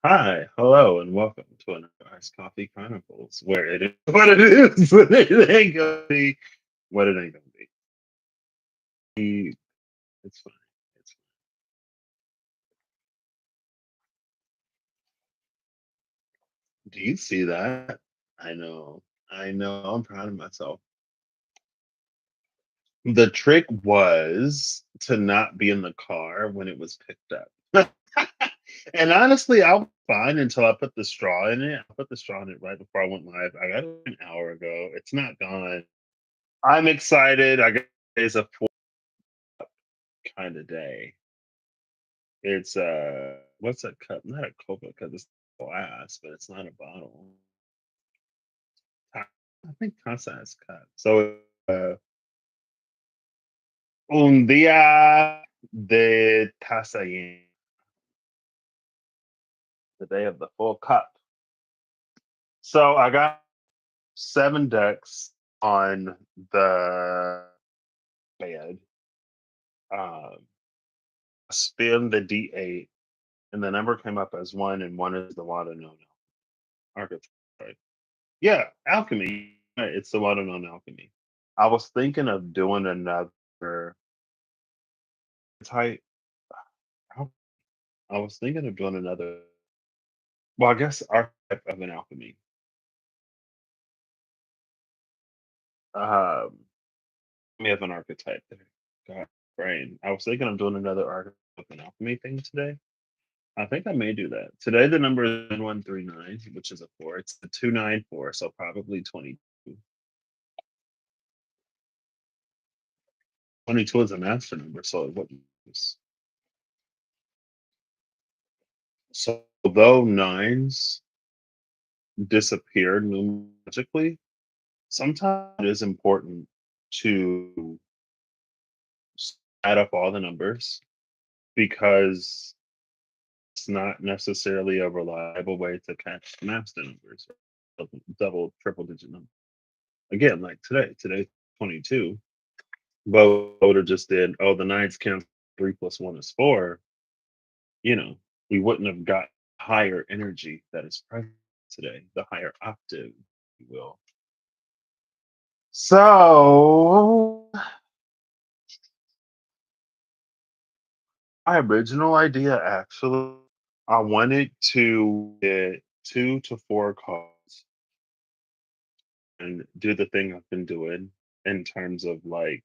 Hi, hello, and welcome to another Iced Coffee Chronicles, where it is what it is, it ain't gonna be what it ain't gonna be. It's fine. It's fine. Do you see that? I know. I know. I'm proud of myself. The trick was to not be in the car when it was picked up. And honestly, I was fine until I put the straw in it. I put the straw in it right before I went live. I got it an hour ago. It's not gone. I'm excited. I guess it's a full kind of day. It's what's a cup? Not a Copa cup. It's glass, but it's not a bottle. I think Casa has cup. So un día de taza llena, the day of the full cup. So I got 7 decks on the bed. Um, spin the D8, and the number came up as one, and one is the water no no archetype. Right? Yeah, alchemy. Right, it's the water known alchemy. I was thinking of doing another type. I I was thinking of doing another. Well, I guess archetype of an alchemy. Um, me of an archetype. God, brain. I was thinking of doing another archetype of an alchemy thing today. I think I may do that. Today the number is 139, which is a four. It's the 294, so probably 22. 22 is a master number, so what so though nines disappear numerologically, sometimes it is important to add up all the numbers because it's not necessarily a reliable way to catch master numbers, double, triple digit numbers. Again, like today 22, but Voter just did, oh, the nines count 3 plus 1 is 4. You know, we wouldn't have got higher energy that is present today, the higher octave, if you will. So my original idea, actually, I wanted to get 2 to 4 calls and do the thing I've been doing in terms of like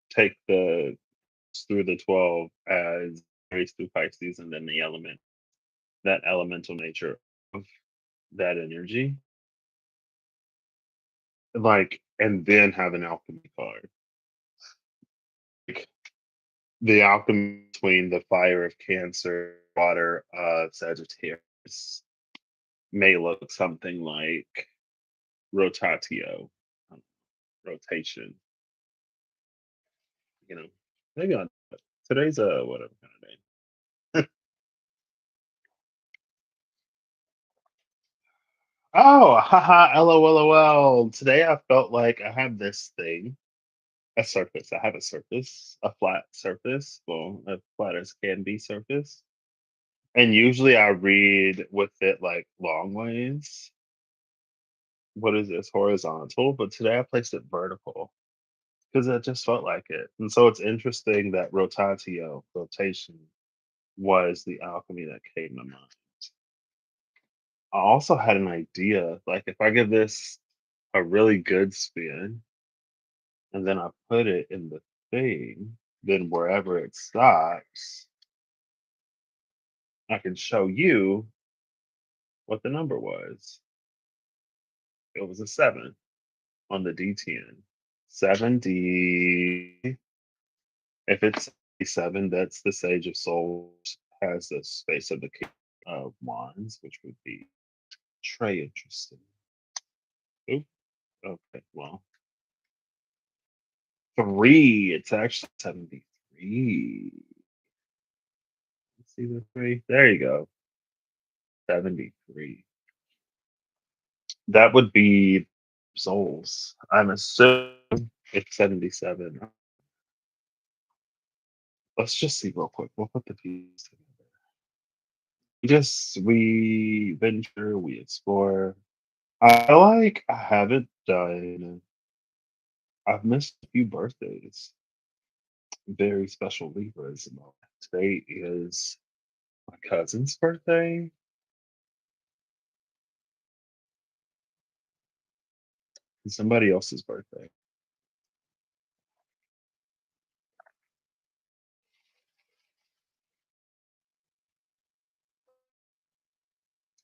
take the through the 12 as race through Pisces and then the element, that elemental nature of that energy, like, and then have an alchemy card. Like the alchemy between the fire of Cancer, water of Sagittarius may look something like rotatio, um, rotation. You know, maybe on today's a whatever kind of day. Oh, haha, lol. Today I felt like I have this thing, a surface. I have a surface, a flat surface. Well, as flat as can be surface. And usually I read with it like long ways. What is this? Horizontal. But today I placed it vertical because it just felt like it. And so it's interesting that rotatio, rotation, was the alchemy that came to mind. I also had an idea, like if I give this a really good spin and then I put it in the thing, then wherever it stops, I can show you what the number was. It was a 7 on the D10. 7D. If it's 7, that's the Sage of Souls, has the space of the King of Wands, which would be très interesting. Oop, okay, well, 3. It's actually 73. See the 3? There you go. 73. That would be souls. I'm assuming it's 77. Let's just see real quick. We'll put the pieces together. Just we venture, we explore. I feel like I haven't done. I've missed a few birthdays. Very special Libras. And all. Today is my cousin's birthday and somebody else's birthday.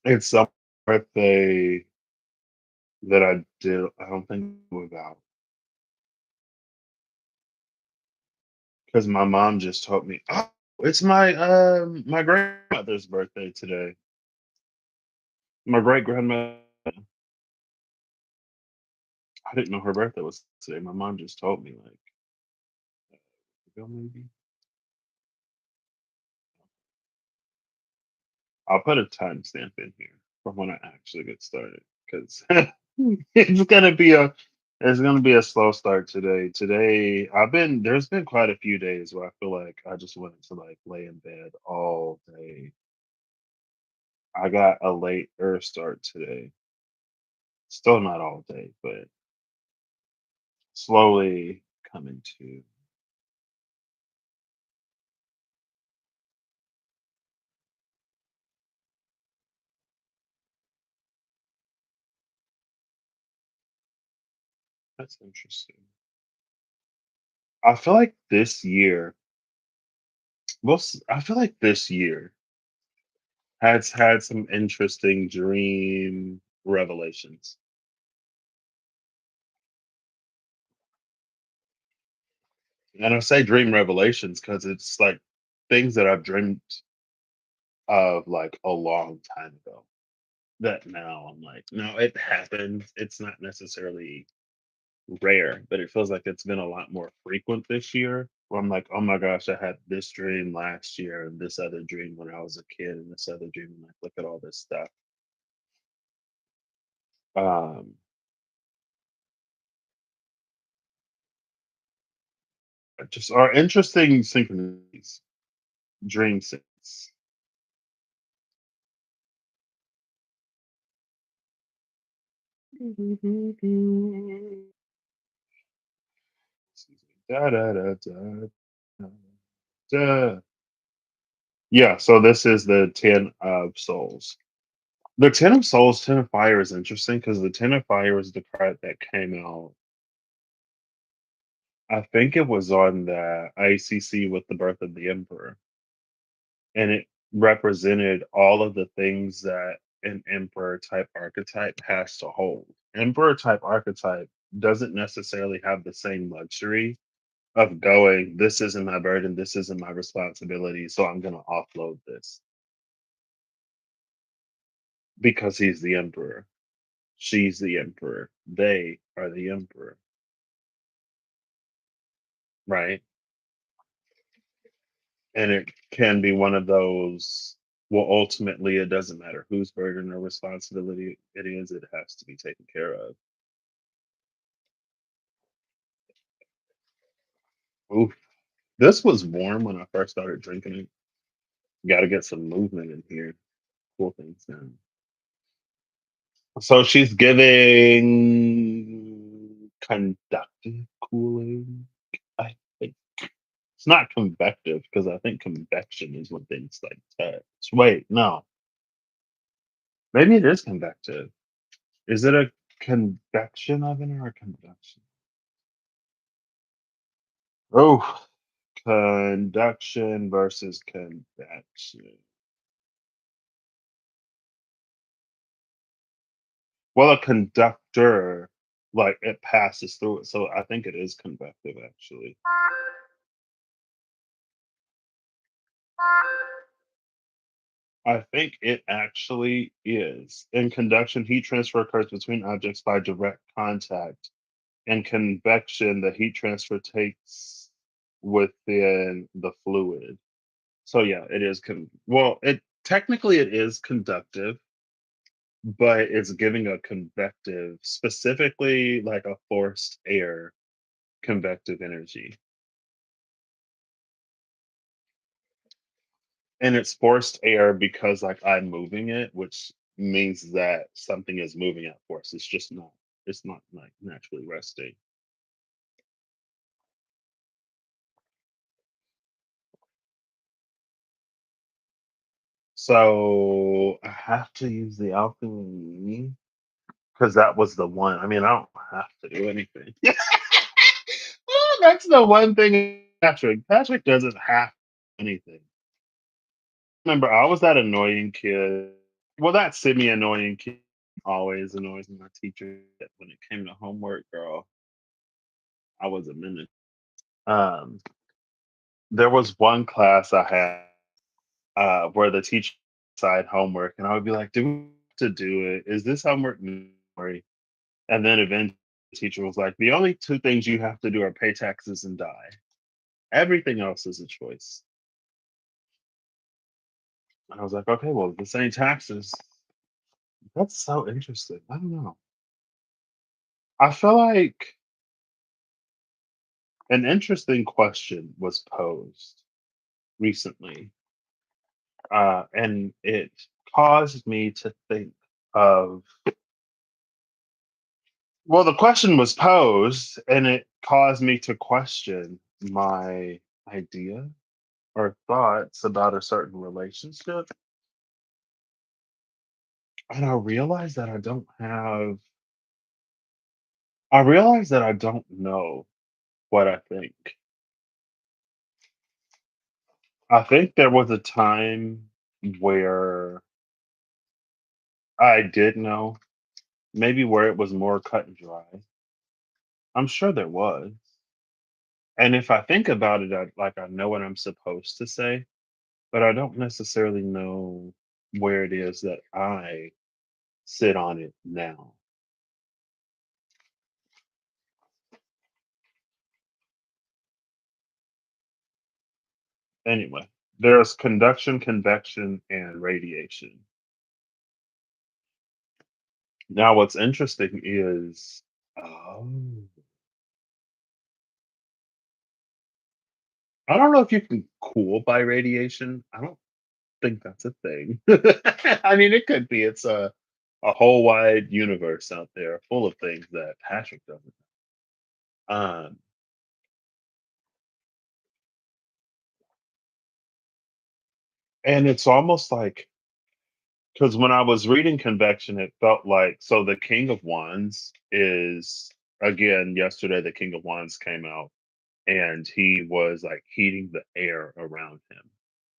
It's some birthday that I did. I don't think about because my mom just told me, "Oh, it's my grandmother's birthday today." My great grandmother. I didn't know her birthday was today. My mom just told me like, maybe. I'll put a timestamp in here from when I actually get started because it's gonna be a it's gonna be a slow start today. Today there's been quite a few days where I feel like I just wanted to like lay in bed all day. I got a later start today. Still not all day, but slowly coming to. That's interesting. I feel like this year, I feel like this year has had some interesting dream revelations. And I say dream revelations because it's like things that I've dreamed of like a long time ago. That now I'm like, no, it happened. It's not necessarily rare, but it feels like it's been a lot more frequent this year. Where I'm like, oh my gosh, I had this dream last year and this other dream when I was a kid and this other dream. And like, look at all this stuff. Um, just are interesting synchronicities, dream sense. Da, da, da, da, da, da. Yeah, so this is the 10 of souls. The 10 of souls, 10 of fire is interesting because the 10 of fire is the card that came out. I think it was on the ICC with the birth of the emperor. And it represented all of the things that an emperor type archetype has to hold. Emperor type archetype doesn't necessarily have the same luxury of going, this isn't my burden, this isn't my responsibility, so I'm going to offload this because he's the emperor. She's the emperor. They are the emperor, right? And it can be one of those, well, ultimately, it doesn't matter whose burden or responsibility it is, it has to be taken care of. Oof. This was warm when I first started drinking it. Got to get some movement in here. Cool things down. So she's giving conductive cooling. I think it's not convective because I think convection is when things like touch. Wait, no, maybe it is convective. Is it a convection oven or a conduction? Oh, conduction versus convection. Well, a conductor, like it passes through it, so I think it is convective actually. I think it actually is. In conduction, heat transfer occurs between objects by direct contact. In convection, the heat transfer takes within the fluid. So yeah, it is well, it technically it is conductive, but it's giving a convective, specifically like a forced air convective energy. and it's forced air because like I'm moving it, which means that something is moving at force. It's not like naturally resting. So I have to use the alchemy because that was the one. I mean, I don't have to do anything. Oh, that's the one thing Patrick. Patrick doesn't have anything. Remember, I was that annoying kid. Well, that semi annoying kid always annoys my teacher. When it came to homework, girl, I was a minute. Um, there was one class I had where the teacher assigned homework, and I would be like, "Do we have to do it? Is this homework mandatory?" And then eventually, the teacher was like, "The only two things you have to do are pay taxes and die. Everything else is a choice." And I was like, "Okay, well, this ain't taxes." That's so interesting. I don't know. I feel like an interesting question was posed recently, and it caused me to think of. Well, the question was posed, and it caused me to question my idea or thoughts about a certain relationship. And I realized that I don't know what I think. I think there was a time where I did know, maybe where it was more cut and dry. I'm sure there was. And if I think about it, I know what I'm supposed to say, but I don't necessarily know where it is that I sit on it now. Anyway, there's conduction, convection, and radiation. Now, what's interesting is, oh, I don't know if you can cool by radiation. I don't think that's a thing. I mean, it could be. It's a whole wide universe out there full of things that Patrick doesn't. Um, and it's almost like because when I was reading convection, it felt like so the King of Wands is again yesterday. The King of Wands came out and he was like heating the air around him.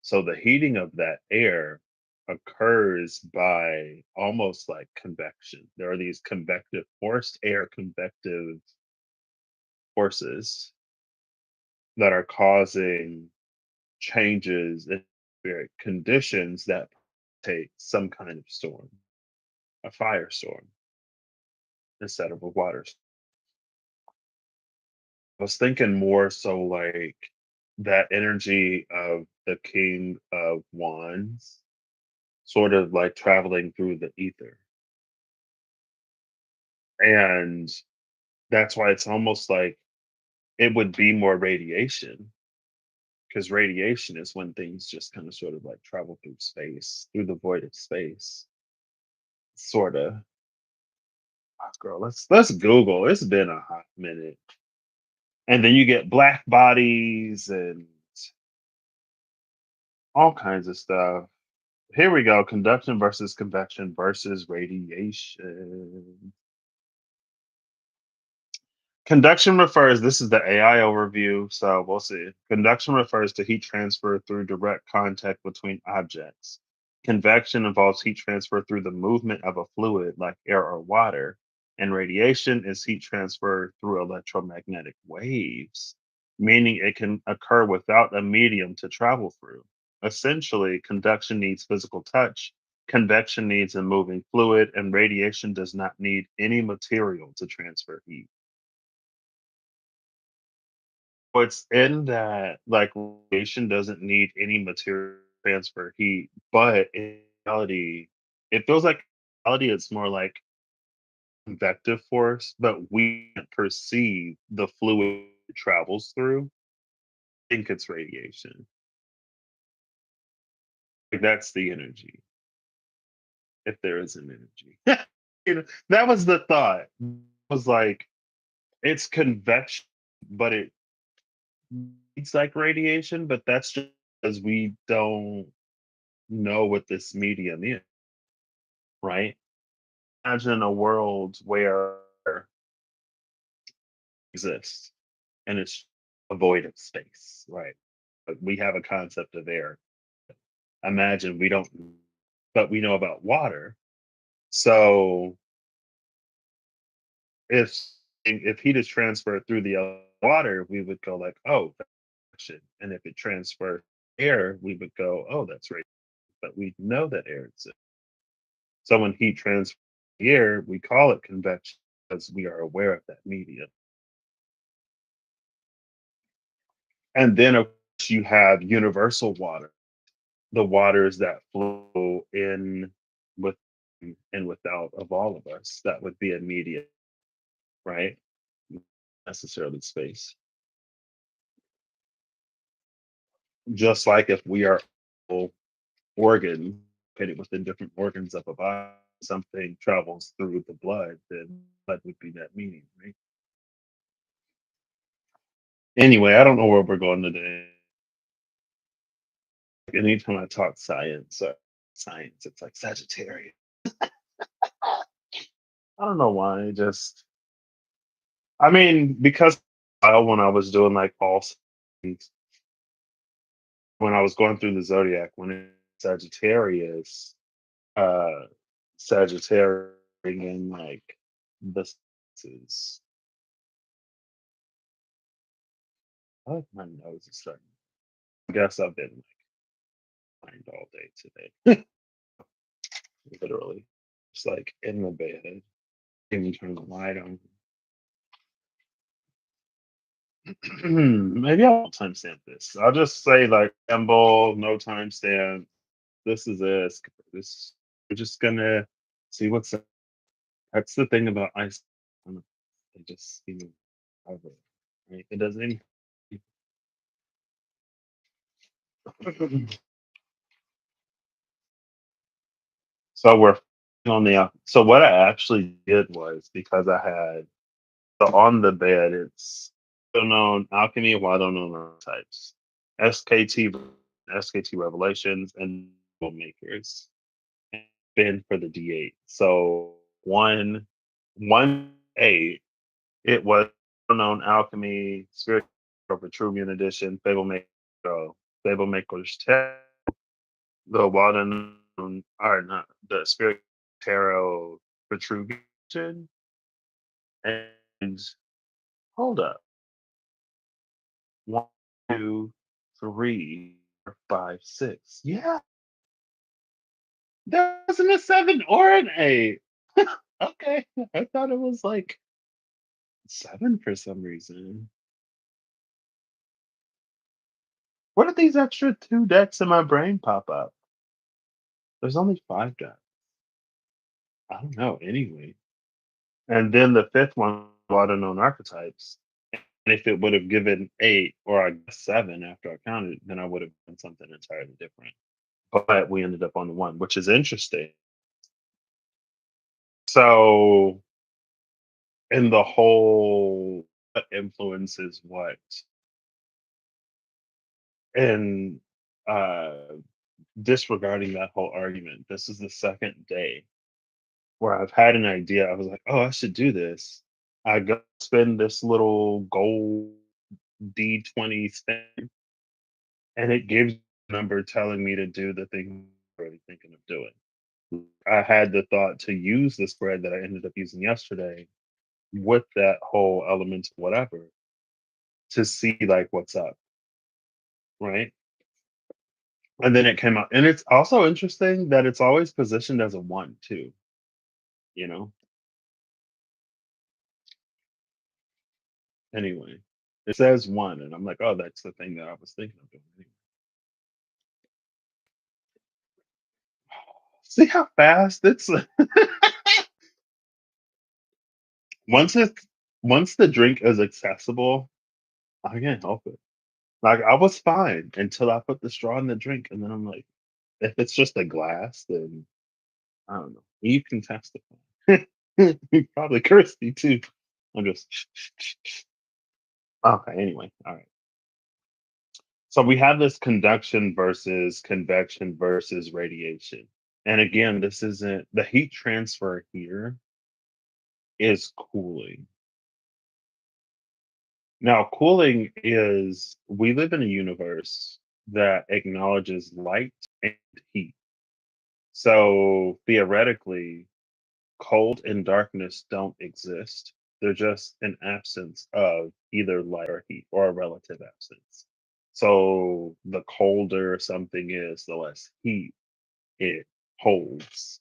So the heating of that air occurs by almost like convection. There are these convective, forced air convective forces that are causing changes in atmospheric conditions that take some kind of storm, a firestorm, instead of a water. I was thinking more so like that energy of the King of Wands sort of like traveling through the ether. And that's why it's almost like it would be more radiation because radiation is when things just kind of sort of like travel through space, through the void of space, sort of. Girl, let's Google. It's been a hot minute, and then you get black bodies and all kinds of stuff. Here we go. Conduction versus convection versus radiation. Conduction refers, this is the AI overview, so we'll see. Conduction refers to heat transfer through direct contact between objects. Convection involves heat transfer through the movement of a fluid like air or water. And radiation is heat transfer through electromagnetic waves, meaning it can occur without a medium to travel through. Essentially, conduction needs physical touch, convection needs a moving fluid, and radiation does not need any material to transfer heat. What's in that, like, radiation doesn't need any material to transfer heat, but in reality, it feels like in reality it's more like convective force, but we can't perceive the fluid it travels through. I think it's radiation. Like, that's the energy, if there is an energy. That was the thought. Was like, it's convection, but it's like radiation, but that's just because we don't know what this medium is, right? Imagine a world where it exists and it's a void of space, right? But we have a concept of air. Imagine we don't, but we know about water. So if if heat is transferred through the water, we would go like, oh, that's friction. And if it transferred air, we would go, oh, that's right. But we know that air exists. So when heat transfers air, we call it convection because we are aware of that medium. And then of course you have universal water, the waters that flow in with and without of all of us. That would be a medium, right? Necessarily space. Just like if we are all organ located within different organs of a body, something travels through the blood, then blood would be that medium, right? Anyway, I don't know where we're going today. Anytime I talk science, it's like Sagittarius. I don't know why. Just, I mean, because when I was doing like all signs, when I was going through the zodiac, when it's Sagittarius, uh, Sagittarius bringing like the senses. I like my nose is starting. I guess I've been like blind all day today, literally. Just like in the bed, and you turn the light on. Maybe I won't timestamp this. I'll just say like symbol, no timestamp. This is it. This we're just gonna see what's up. That's the thing about ice. It just cover it, right? It doesn't. So we're on the so what I actually did was because I had so on the bed it's well known alchemy, well known archetypes, SKT, SKT revelations, and makers. Been for the D8. So one 1 8, it was known alchemy, spirit of Vitruvian edition, Fable Maker's Tarot, the Walden or not the Spirit Tarot Vitruvian. And hold up. 1, 2, 3, 4, 5, 6. Yeah, there wasn't a 7 or an 8. Okay. I thought it was like 7 for some reason. Where did these extra 2 decks in my brain pop up? There's only 5 decks. I don't know. Anyway. And then the fifth one, water known archetypes. And if it would have given 8 or I guess 7 after I counted, then I would have done something entirely different. But we ended up on the 1, which is interesting. So, in the whole what influences what, and uh, disregarding that whole argument, this is the second day where I've had an idea. I was like, oh, I should do this. I go spend this little gold D20 spin, and it gives a number telling me to do the thing I'm already thinking of doing. I had the thought to use the spread that I ended up using yesterday with that whole element, whatever, to see like what's up, right? And then it came out, and it's also interesting that it's always positioned as a 1 too. You know. Anyway, it says 1, and I'm like, oh, that's the thing that I was thinking of doing. Anyway. See how fast it's once it's once the drink is accessible, I can't help it. Like I was fine until I put the straw in the drink, and then I'm like, If it's just a glass, then I don't know. You can testify. You probably cursed me too. I'm just okay. Anyway, all right. So we have this conduction versus convection versus radiation. And again, this isn't the heat transfer here is cooling. Now, cooling is we live in a universe that acknowledges light and heat. So theoretically, cold and darkness don't exist. They're just an absence of either light or heat or a relative absence. So the colder something is, the less heat it holds.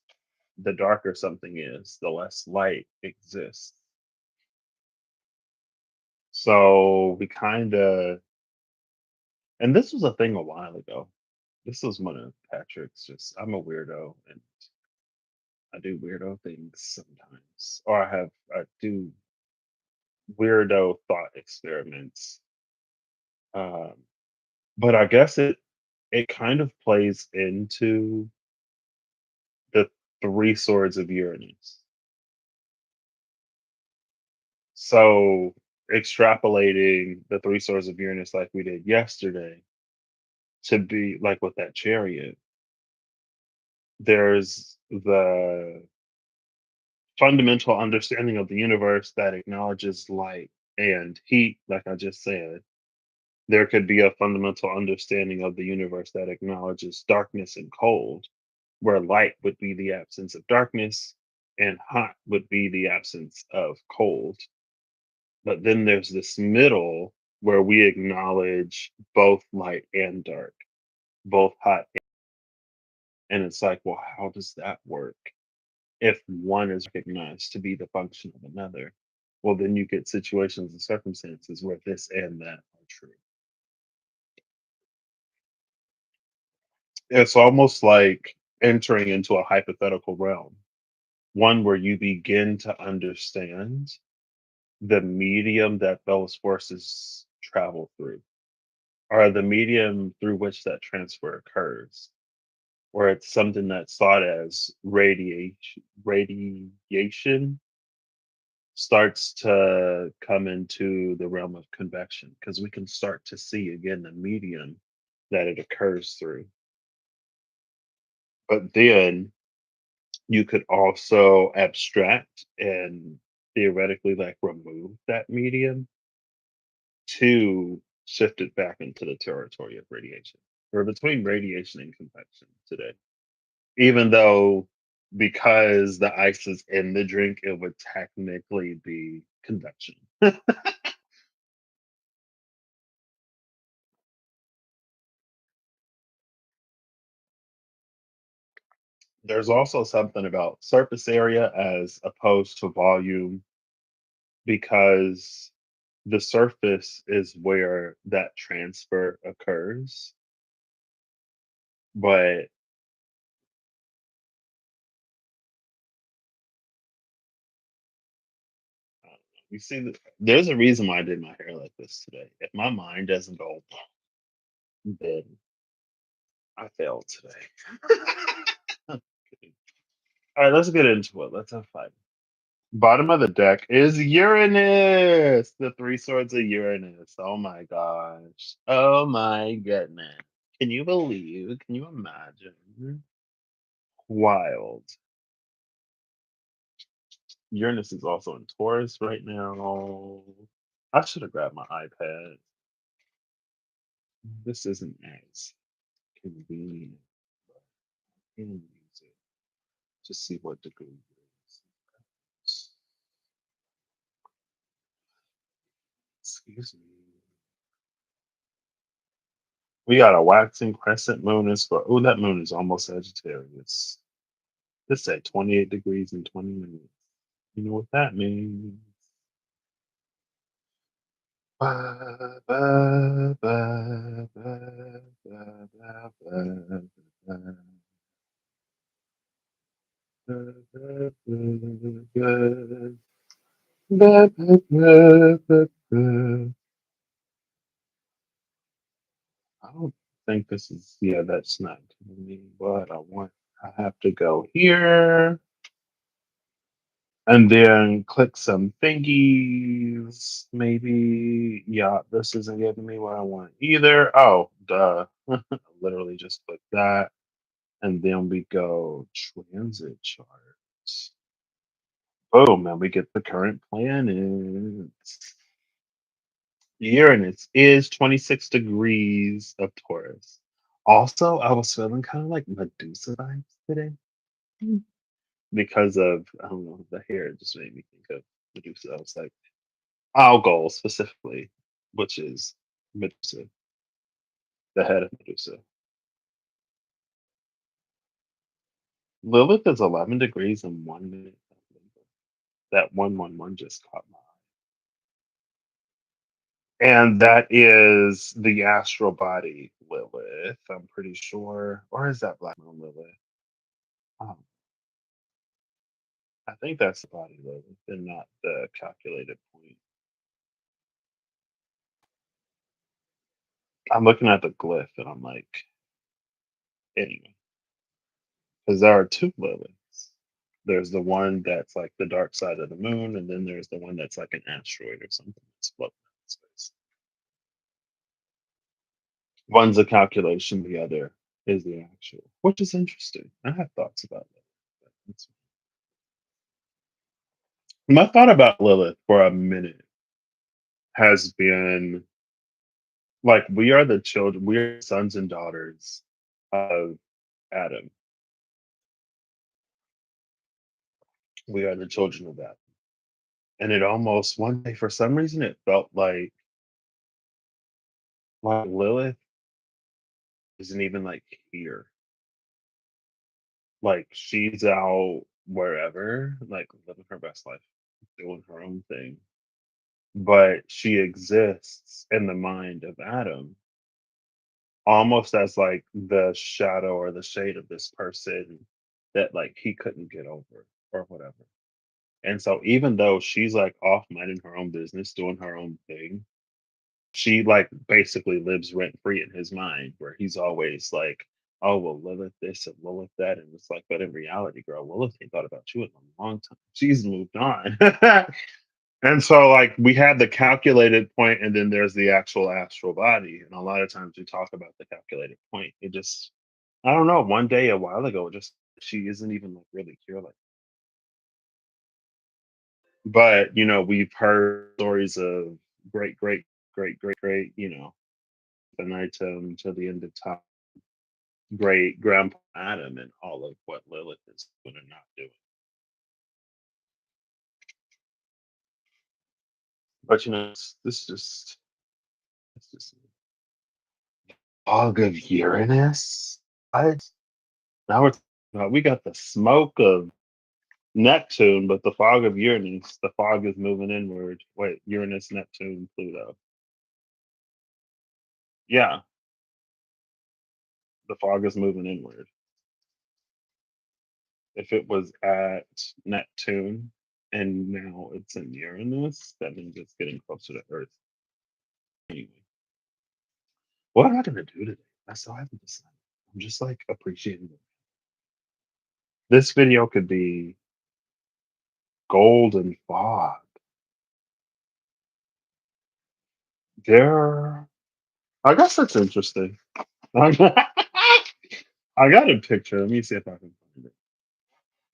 The darker something is, the less light exists. So we kind of, and this was a thing a while ago. This was one of Patrick's just, I'm a weirdo and I do weirdo things sometimes. Or I do weirdo thought experiments. Um, but I guess it kind of plays into the three swords of Uranus. So extrapolating the three swords of Uranus like we did yesterday to be like with that chariot, there's the fundamental understanding of the universe that acknowledges light and heat, like I just said. There could be a fundamental understanding of the universe that acknowledges darkness and cold, where light would be the absence of darkness and hot would be the absence of cold. But then there's this middle where we acknowledge both light and dark, both hot. And it's like, well, how does that work? If one is recognized to be the function of another, well, then you get situations and circumstances where this and that are true. It's almost like entering into a hypothetical realm, one where you begin to understand the medium that those forces travel through, or the medium through which that transfer occurs, or it's something that's thought as radiation starts to come into the realm of convection because we can start to see again the medium that it occurs through. But then you could also abstract and theoretically like remove that medium to shift it back into the territory of radiation. We're between radiation and convection today. Even though because the ice is in the drink, it would technically be convection. There's also something about surface area as opposed to volume because the surface is where that transfer occurs. But you see, there's a reason why I did my hair like this today. If my mind doesn't go, then I failed today. All right, let's get into it. Let's have fun. Bottom of the deck is Uranus, the three swords of Uranus. Oh my gosh. Oh my goodness. Can you believe? Can you imagine? Wild. Uranus is also in Taurus right now. I should have grabbed my iPad. This isn't as convenient, but I can use it to see what degree it is. Excuse me. We got a waxing crescent moon is for oh that moon is almost Sagittarius. This at 28 degrees in 20 minutes. You know what that means. Ba, ba, ba, ba, ba, ba, ba, ba, ba, ba, ba, ba, ba, ba, ba, ba. I don't think this is yeah, that's not What I want. I have to go here and then click some thingies. Maybe. Yeah, this isn't giving me what I want either. Oh, duh. Literally just click that. And then we go transit charts. Boom, and we get the current planets. Uranus is 26 degrees of Taurus. Also, I was feeling kind of like Medusa vibes today because of, I don't know, the hair just made me think of Medusa. I was like, Algol specifically, which is Medusa, the head of Medusa. Lilith is 11 degrees and 1 minute. That 111 just caught my eye. And that is the astral body Lilith, I'm pretty sure. Or is that Black Moon Lilith? Um, I think that's the body Lilith and not the calculated point. I'm looking at the glyph and I'm like, anyway, because there are two Liliths. There's the one that's like the dark side of the moon, and then there's the one that's like an asteroid or something that's floating in space. One's a calculation, the other is the actual, which is interesting. I have thoughts about that. My thought about Lilith for a minute has been like we are the children, we are sons and daughters of Adam. We are the children of Adam. And it almost one day for some reason it felt like Lilith isn't even like here. Like she's out wherever, like living her best life, doing her own thing. But she exists in the mind of Adam almost as like the shadow or the shade of this person that like he couldn't get over or whatever. And so even though she's like off minding her own business, doing her own thing, she like basically lives rent free in his mind where he's always like, oh well Lilith this and Lilith that. And it's like, but in reality, girl, Lilith ain't thought about you in a long time. She's moved on. And so, like, we had the calculated point, and then there's the actual astral body. And a lot of times we talk about the calculated point. It just, I don't know. One day, a while ago, it just she isn't even like really here. Like, but we've heard stories of great, great, great, great, great. The night till the end of time. Great grandpa Adam and all of what Lilith is doing and not doing. But this it's just fog of Uranus. What? Now we're talking about we got the smoke of Neptune, but the fog of Uranus, the fog is moving inward. Wait, Uranus, Neptune, Pluto. Yeah, the fog is moving inward. If it was at Neptune and now it's in Uranus, that means it's getting closer to Earth. Anyway, what am I gonna do today? I still haven't decided. I'm just like appreciating it. This video could be golden fog. There, I guess that's interesting. I got a picture. Let me see if I can find it.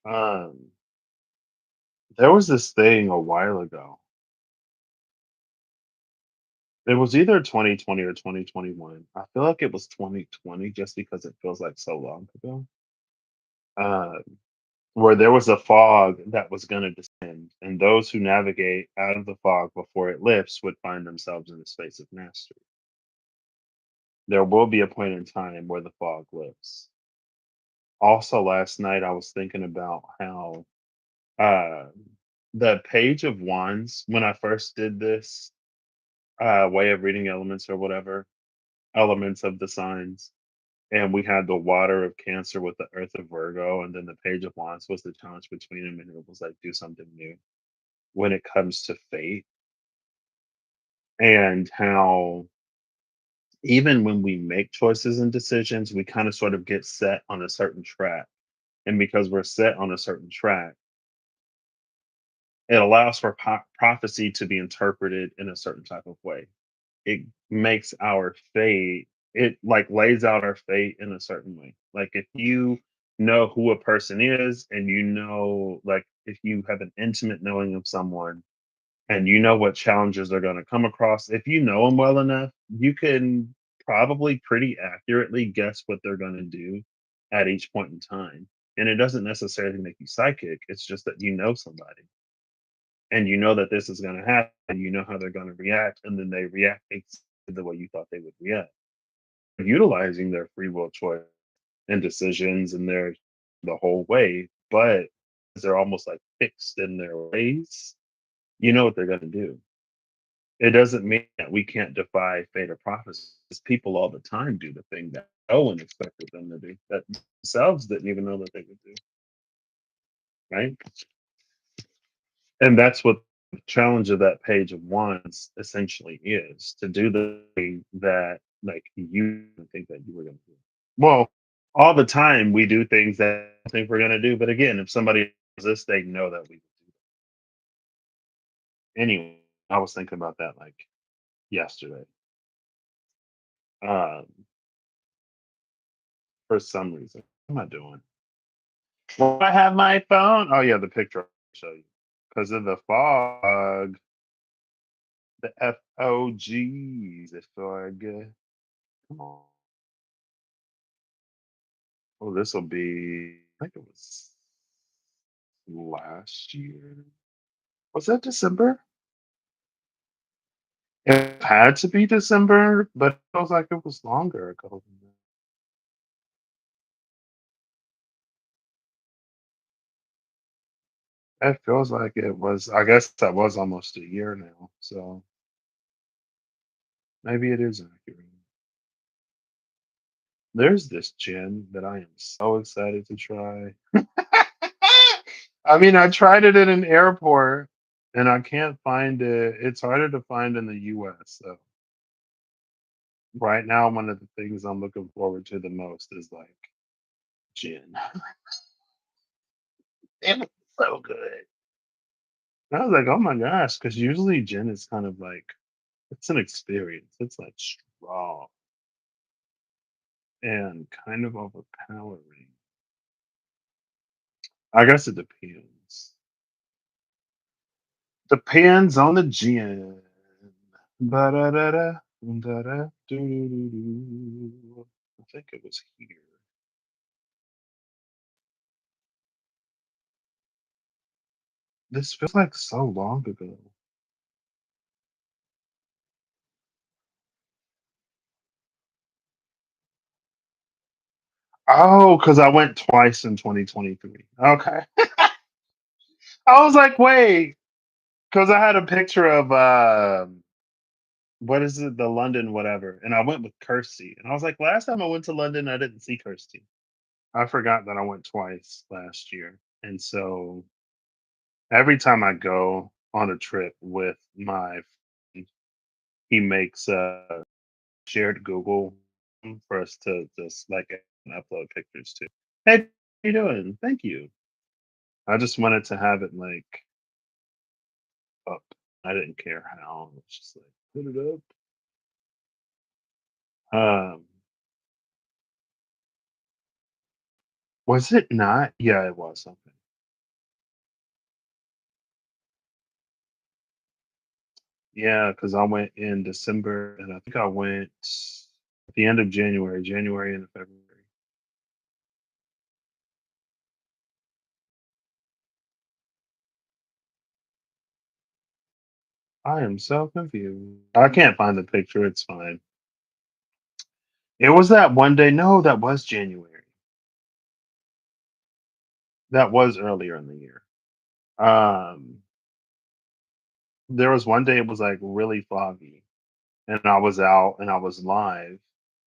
Um, there was this thing a while ago. It was either 2020 or 2021. I feel like it was 2020 just because it feels like so long ago. Uh, where there was a fog that was going to descend, and those who navigate out of the fog before it lifts would find themselves in a space of mastery. There will be a point in time where the fog lifts. Also, last night I was thinking about how uh, the Page of Wands, when I first did this way of reading elements or whatever, elements of the signs, and we had the water of Cancer with the earth of Virgo, and then the Page of Wands was the challenge between them, and it was like do something new when it comes to fate, and how even when we make choices and decisions, we kind of sort of get set on a certain track. And because we're set on a certain track, it allows for prophecy to be interpreted in a certain type of way. It makes our fate, it like lays out our fate in a certain way. Like if you know who a person is and you know, like if you have an intimate knowing of someone and you know what challenges they're going to come across, if you know them well enough, you can probably pretty accurately guess what they're going to do at each point in time. And it doesn't necessarily make you psychic. It's just that you know somebody and you know that this is going to happen. You know how they're going to react, and then they react exactly the way you thought they would react, utilizing their free will choice and decisions and their the whole way. But they're almost like fixed in their ways. You know what they're going to do. It doesn't mean that we can't defy fate or prophecy. 'Cause people all the time do the thing that no one expected them to do, that themselves didn't even know that they would do, right? And that's what the challenge of that page of wands essentially is, to do the thing that like you didn't think that you were going to do. Well, all the time we do things that I don't think we're going to do, but again, if somebody does this, they know that we would do it. Anyway, I was thinking about that like yesterday. Um, for some reason, what am I doing? Well, I have my phone. Oh yeah, the picture I'll show you because of the fog. The FOGs, the fog. Come on. Oh, this will be. I think it was last year. Was that December? It had to be December, but it feels like it was longer ago than that. It feels like it was. I guess that was almost a year now. So maybe it is accurate. There's this gin that I am so excited to try. I mean, I tried it at an airport and I can't find it. It's harder to find in the US. So right now, one of the things I'm looking forward to the most is like gin. And it's so good. I was like, oh my gosh, because usually gin is kind of like it's an experience. It's like strong and kind of overpowering. I guess it depends. Depends on the gin. Ba-da-da-da, da-da, doo-doo-doo-doo. I think it was here. This feels like so long ago. Oh, because I went twice in 2023. Okay. I was like, wait, because I had a picture of what is it, the London whatever, and I went with Kirsty, and I was like, last time I went to London, I didn't see Kirsty. I forgot that I went twice last year, and so every time I go on a trip with my friend, he makes a shared Google for us to just like upload pictures to. Hey, how you doing? Thank you. I just wanted to have it like up. I didn't care how. It's just like put it up. Um, was it not? Yeah, it was something. Yeah, because I went in December, and I think I went at the end of January, January and February. I am so confused. I can't find the picture. It's fine. It was that one day. No, that was January. That was earlier in the year. Um, there was one day it was like really foggy, and I was out and I was live,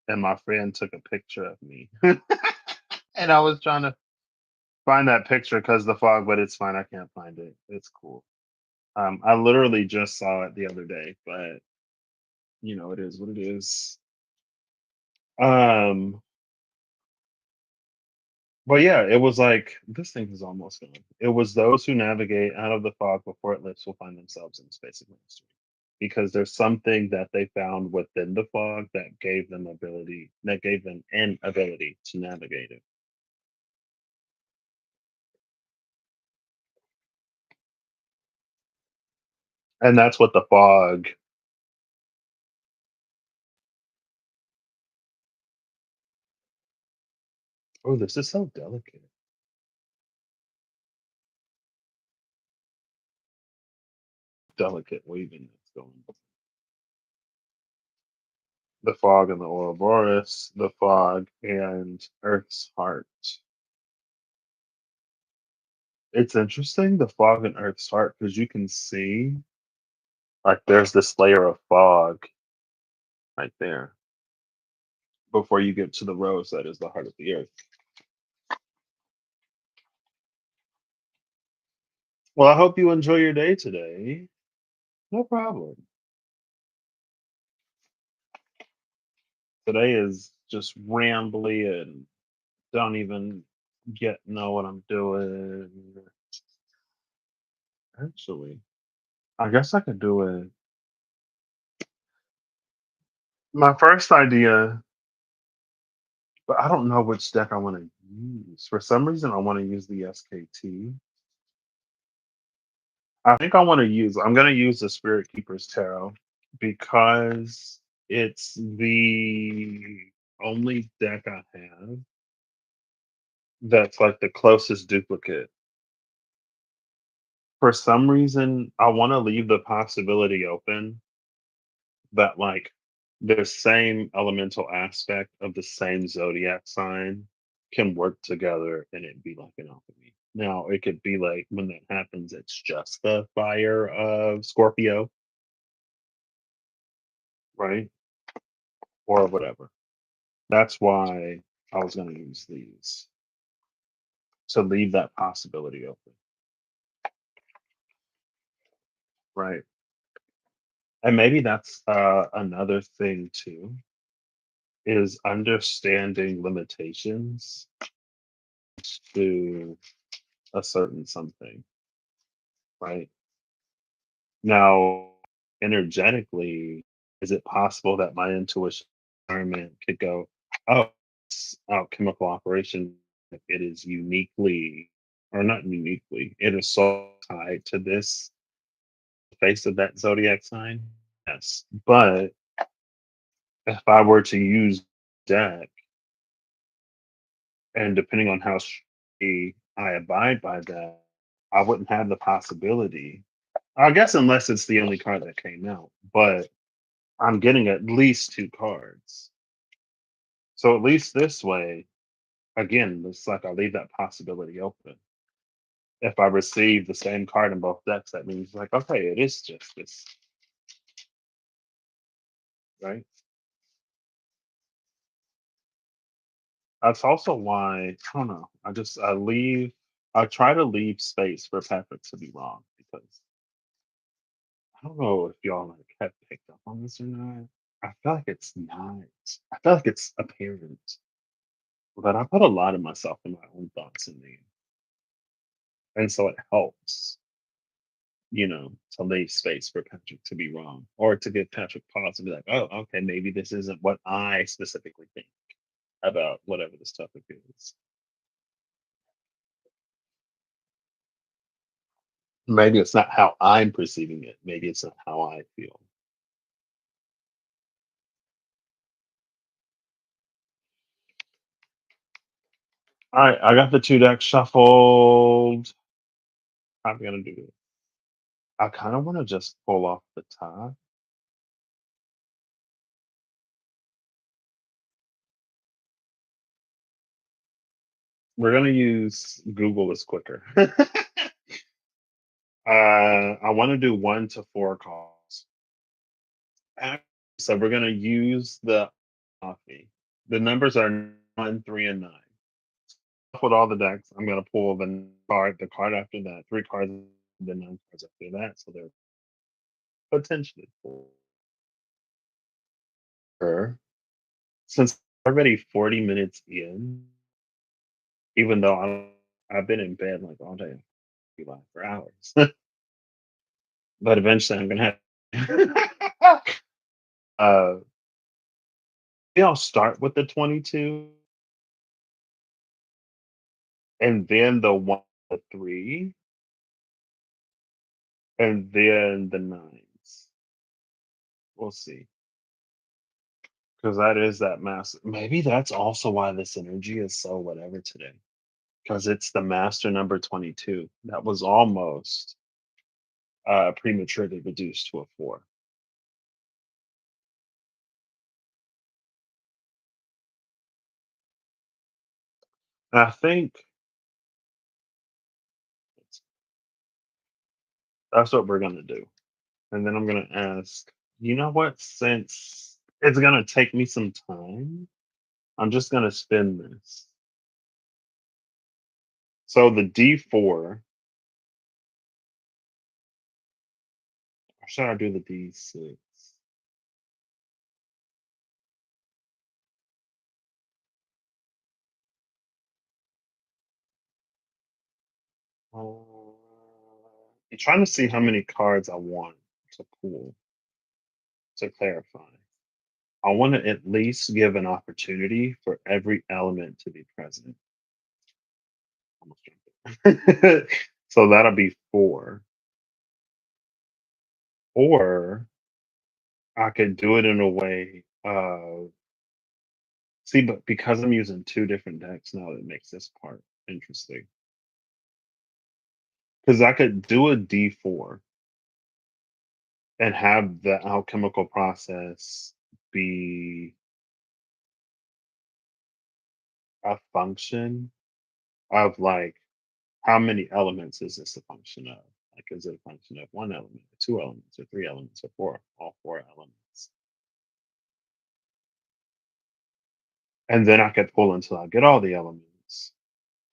and my friend took a picture of me, and I was trying to find that picture because the fog, but it's fine. I can't find it. It's cool. I literally just saw it the other day, but you know, it is what it is. Um, but yeah, it was like this thing is almost gone. It was those who navigate out of the fog before it lifts will find themselves in the space of mystery. Because there's something that they found within the fog that gave them an ability to navigate it. And that's what the fog. Oh, this is so delicate. Delicate weaving that's going on. The fog and the Ouroboros, the fog and Earth's heart. It's interesting, the fog and Earth's heart, because you can see like there's this layer of fog right there before you get to the rose that is the heart of the earth. Well, I hope you enjoy your day today. No problem. Today is just rambly and don't even get know what I'm doing. Actually, I guess I could do it. My first idea, but I don't know which deck I want to use. For some reason, I want to use the SKT. I think I'm going to use the Spirit Keeper's Tarot because it's the only deck I have that's like the closest duplicate. For some reason, I want to leave the possibility open that like the same elemental aspect of the same zodiac sign can work together and it be like an alchemy. Now it could be like when that happens, it's just the fire of Scorpio, right? Or whatever. That's why I was going to use these to leave that possibility open, right? And maybe that's another thing too is understanding limitations to a certain something, right? Now, energetically, is it possible that my intuition environment could go, oh, chemical operation, it is uniquely, or not uniquely, it is so tied to this face of that zodiac sign? Yes. But if I were to use deck, and depending on how I abide by that, I wouldn't have the possibility. I guess unless it's the only card that came out, but I'm getting at least two cards. So at least this way, again, it's like I leave that possibility open. If I receive the same card in both decks, that means like, okay, it is just this, right? That's also why I don't know. I try to leave space for Patrick to be wrong because I don't know if y'all like have picked up on this or not. I feel like it's not. I feel like it's apparent, but I put a lot of myself in my own thoughts in the and so it helps, to leave space for Patrick to be wrong or to give Patrick pause and be like, oh, okay, maybe this isn't what I specifically think about whatever this topic is. Maybe it's not how I'm perceiving it. Maybe it's not how I feel. All right, I got the two decks shuffled. I'm gonna do it. I kind of want to just pull off the top. We're gonna use Google is quicker. I want to do 1 to 4 calls. So we're gonna use the coffee. The numbers are 1, 3, and 9. With all the decks, I'm gonna pull the card after that, 3 cards, the 9 cards after that. So they're potentially four. Since already 40 minutes in, even though I've been in bed like all day, be like for hours. But eventually I'm gonna have uh maybe I'll start with the 22 and then the 1 to 3 and then the nines. We'll see. Because that is that massive. Maybe that's also why this energy is so whatever today. Because it's the master number 22. That was almost prematurely reduced to a 4. And I think that's what we're gonna do. And then I'm gonna ask, you know what? Since it's gonna take me some time, I'm just gonna spin this. So the D4, or should I do the D6? I'm trying to see how many cards I want to pull to clarify. I want to at least give an opportunity for every element to be present. Almost jumped it. So that'll be 4. Or I could do it in a way. See, but because I'm using 2 different decks now, it makes this part interesting. Because I could do a D4 and have the alchemical process be a function of like how many elements is this a function of? Like, is it a function of 1 element, or 2 elements, or 3 elements, or four, all 4 elements? And then I could pull until I get all the elements.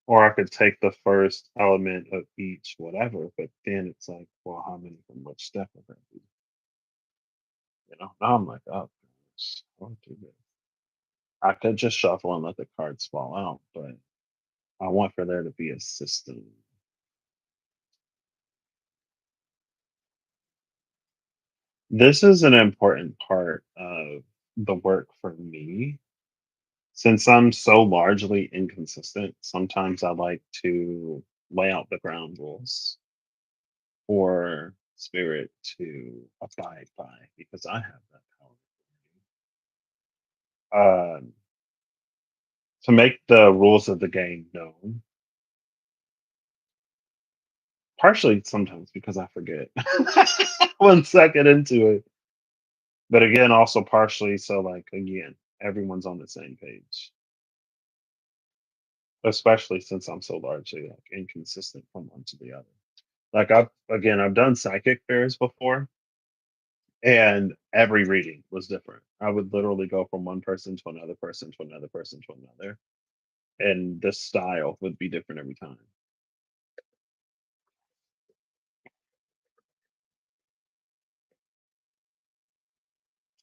Or I could take the first element of each, whatever, but then it's like, well, how many from which step would that be? Now I'm like, oh gosh, I don't do this. I could just shuffle and let the cards fall out, but I want for there to be a system. This is an important part of the work for me. Since I'm so largely inconsistent, sometimes I like to lay out the ground rules for spirit to abide by because I have that power. To make the rules of the game known, partially sometimes because I forget 1 second into it, but again, also partially so like again, everyone's on the same page. Especially since I'm so largely like inconsistent from one to the other. Like I've done psychic fairs before, and every reading was different. I would literally go from one person to another person to another person to another, and the style would be different every time.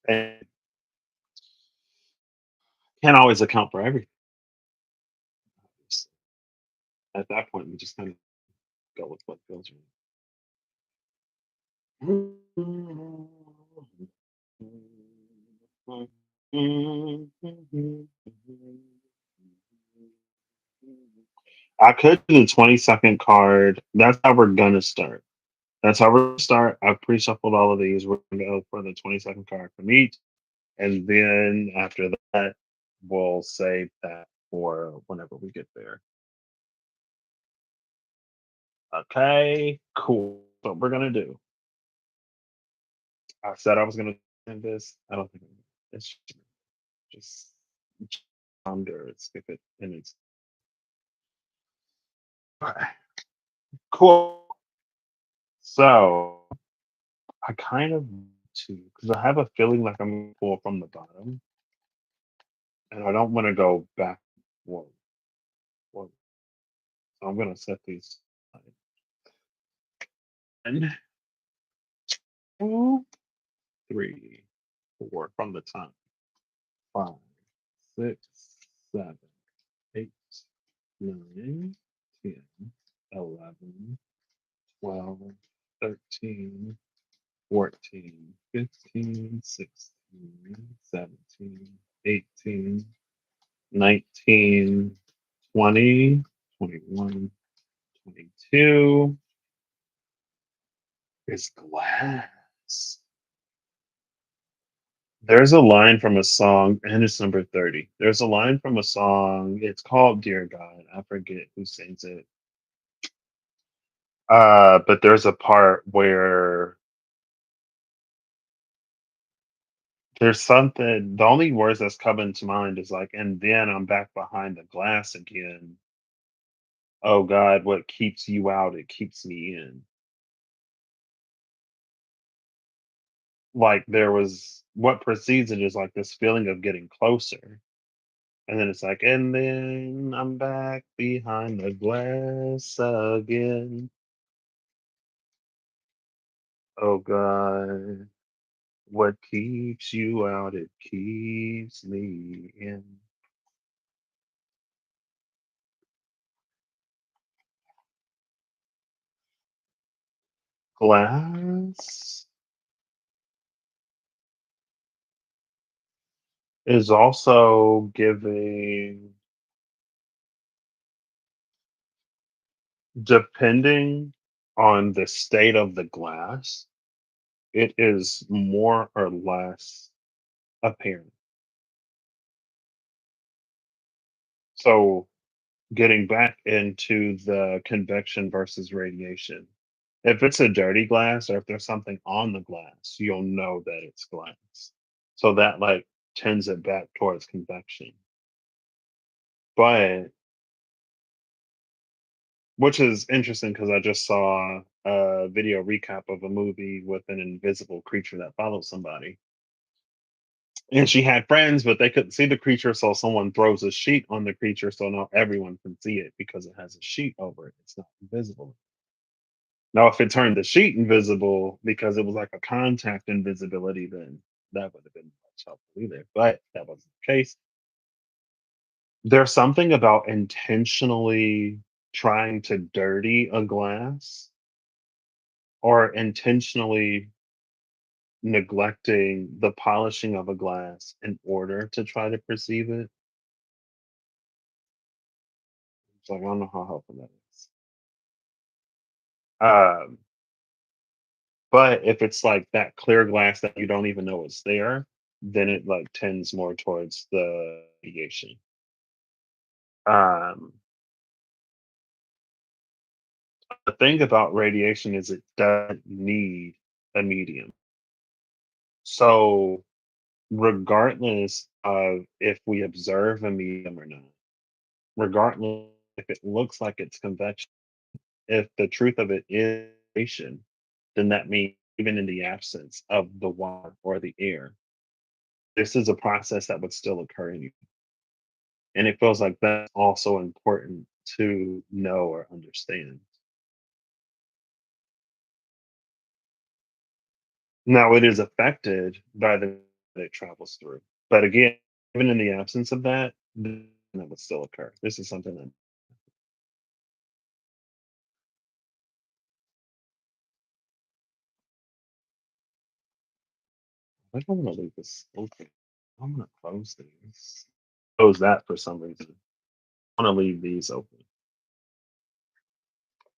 And can't always account for everything. At that point, we just kind of go with what feels right. I could do the 20-second card. That's how we're gonna start. That's how we're gonna start. I've pre-shuffled all of these. We're gonna go for the 20-second card from each, and then after that, we'll save that for whenever we get there. Okay, cool. So we're gonna do. I said I was gonna do this. I don't think it's just under skip it and it's okay. Cool. So I kind of to because I have a feeling like I'm gonna pull from the bottom, and I don't want to go back. Whoa, whoa. So I'm gonna set these aside. One, two, three, four from the top. Five, 6, 7, 8, 9, 10, 11, 12, 13, 14, 15, 16, 17, 18, 19, 20, 21, 22 is glass. There's a line from a song, and it's number 30. There's a line from a song. It's called Dear God. I forget who sings it. But there's a part where there's something, the only words that's coming to mind is like, and then I'm back behind the glass again. Oh God, what keeps you out, it keeps me in. Like there was what precedes it is like this feeling of getting closer. And then it's like, and then I'm back behind the glass again. Oh God, what keeps you out, it keeps me in. Glass is also giving, depending on the state of the glass, it is more or less apparent. So, getting back into the convection versus radiation, if it's a dirty glass or if there's something on the glass, you'll know that it's glass. So that like tends it back towards convection. But which is interesting because I just saw a video recap of a movie with an invisible creature that follows somebody. And she had friends, but they couldn't see the creature, so someone throws a sheet on the creature so now everyone can see it because it has a sheet over it. It's not invisible. Now, if it turned the sheet invisible because it was like a contact invisibility, then that would have been much helpful either. But that wasn't the case. There's something about intentionally trying to dirty a glass or intentionally neglecting the polishing of a glass in order to try to perceive it. It's like I don't know how helpful that is. Um, but if it's like that clear glass that you don't even know is there, then it like tends more towards the radiation. Um, the thing about radiation is it doesn't need a medium. So regardless of if we observe a medium or not, regardless if it looks like it's convection, if the truth of it is radiation, then that means even in the absence of the water or the air, this is a process that would still occur in you. And it feels like that's also important to know or understand. Now, it is affected by the that it travels through. But again, even in the absence of that, that would still occur. This is something that I think I'm gonna leave this open. I'm gonna close these. Close that for some reason. I want to leave these open.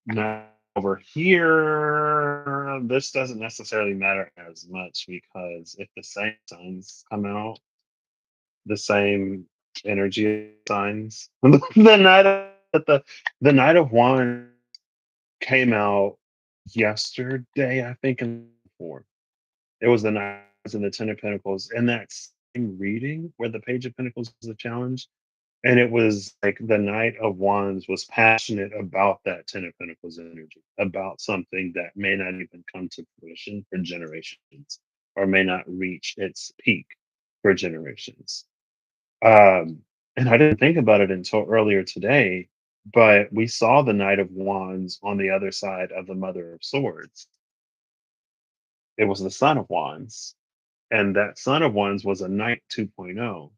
Now over here, this doesn't necessarily matter as much because if the same signs come out, the same energy signs, the night of the night of one came out yesterday, I think, and before. It was the Knights and the Ten of Pentacles, and that same reading where the Page of Pentacles was a challenge, and it was like the Knight of Wands was passionate about that Ten of Pentacles energy, about something that may not even come to fruition for generations, or may not reach its peak for generations. And I didn't think about it until earlier today, but we saw the Knight of Wands on the other side of the Mother of Swords. It was the Son of Wands, and that Son of Wands was a Knight 2.0.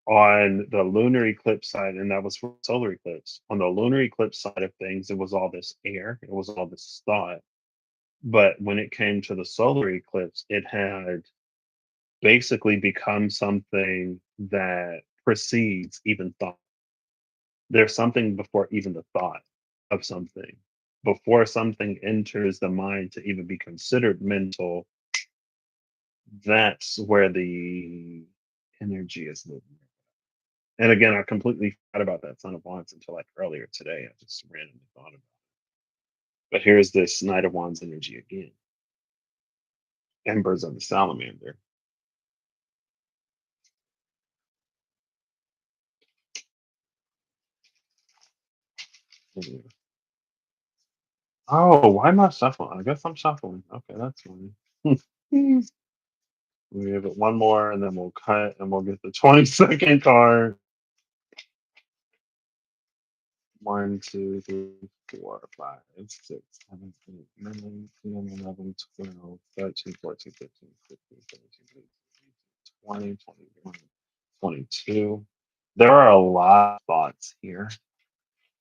On the lunar eclipse side, and that was for solar eclipse. On the lunar eclipse side of things, it was all this air, it was all this thought. But when it came to the solar eclipse, it had basically become something that precedes even thought. There's something before even the thought of something. Before something enters the mind to even be considered mental, that's where the energy is moving. And again, I completely forgot about that Son of Wands until like earlier today. I just randomly thought about it. But here's this Knight of Wands energy again. Embers of the Salamander. Mhm. Oh, why am I shuffling? I guess I'm shuffling. Okay, that's fine. We give it one more and then we'll cut and we'll get the 22nd card. 1, 2, 3, 4, 5, 6, 7, 8, 9, 10, 11, 12, 13, 14, 15, 16, 17, 18, 20, 21, 22. There are a lot of thoughts here.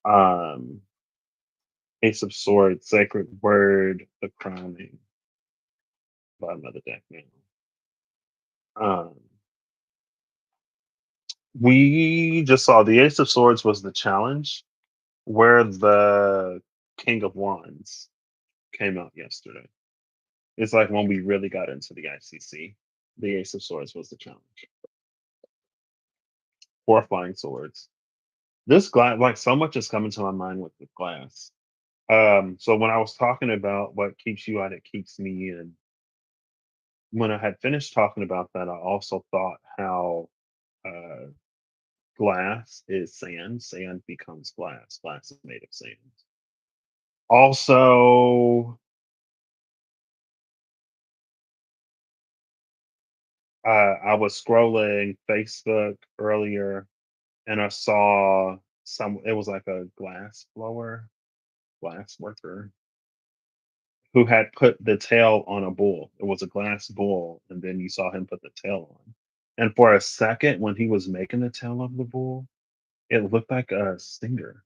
Um, Ace of Swords, Sacred Word, the Crowning, bottom of the deck now. Um, we just saw the Ace of Swords was the challenge, where the King of Wands came out yesterday. It's like when we really got into the ICC, the Ace of Swords was the challenge. 4 flying swords. This glass, like so much is coming to my mind with the glass. So when I was talking about what keeps you out, it keeps me in. When I had finished talking about that, I also thought how uh, glass is sand. Sand becomes glass. Glass is made of sand. Also, I was scrolling Facebook earlier and I saw some. It was like a glass blower, glass worker who had put the tail on a bull. It was a glass bull, and then you saw him put the tail on. And for a second, when he was making the tail of the bull, it looked like a stinger.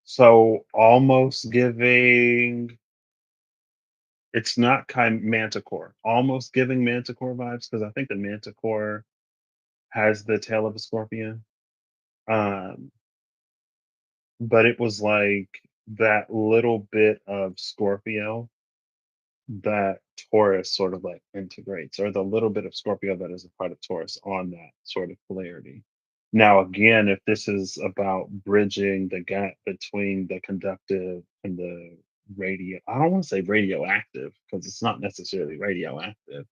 So almost giving, it's not kind manticore, almost giving manticore vibes because I think the manticore has the tail of a scorpion. Um, but it was like that little bit of Scorpio that Taurus sort of like integrates, or the little bit of Scorpio that is a part of Taurus on that sort of polarity. Now, again, if this is about bridging the gap between the conductive and the radio, I don't want to say radioactive because it's not necessarily radioactive.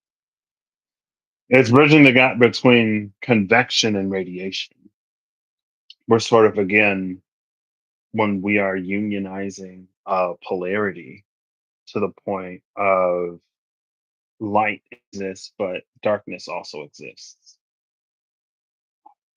It's bridging the gap between convection and radiation. We're sort of, again, when we are unionizing polarity to the point of light exists, but darkness also exists.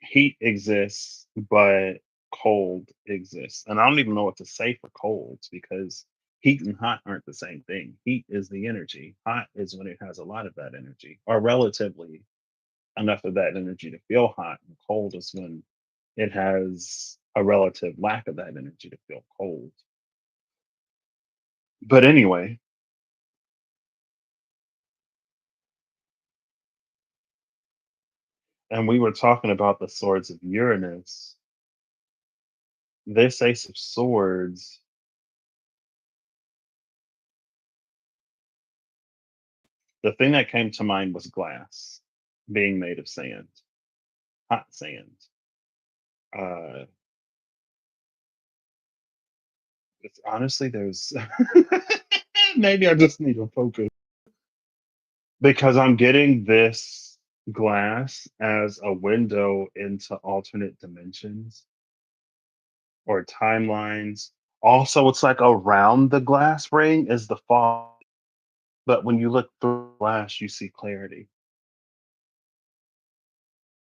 Heat exists, but cold exists. And I don't even know what to say for colds because heat and hot aren't the same thing. Heat is the energy. Hot is when it has a lot of that energy, or relatively enough of that energy to feel hot. And cold is when it has a relative lack of that energy to feel cold. But anyway, and we were talking about the swords of Uranus. This Ace of Swords, the thing that came to mind was glass being made of sand, hot sand. Uh, it's honestly, there's maybe I just need to focus because I'm getting this glass as a window into alternate dimensions or timelines. Also, it's like around the glass ring is the fog, but when you look through the glass, you see clarity.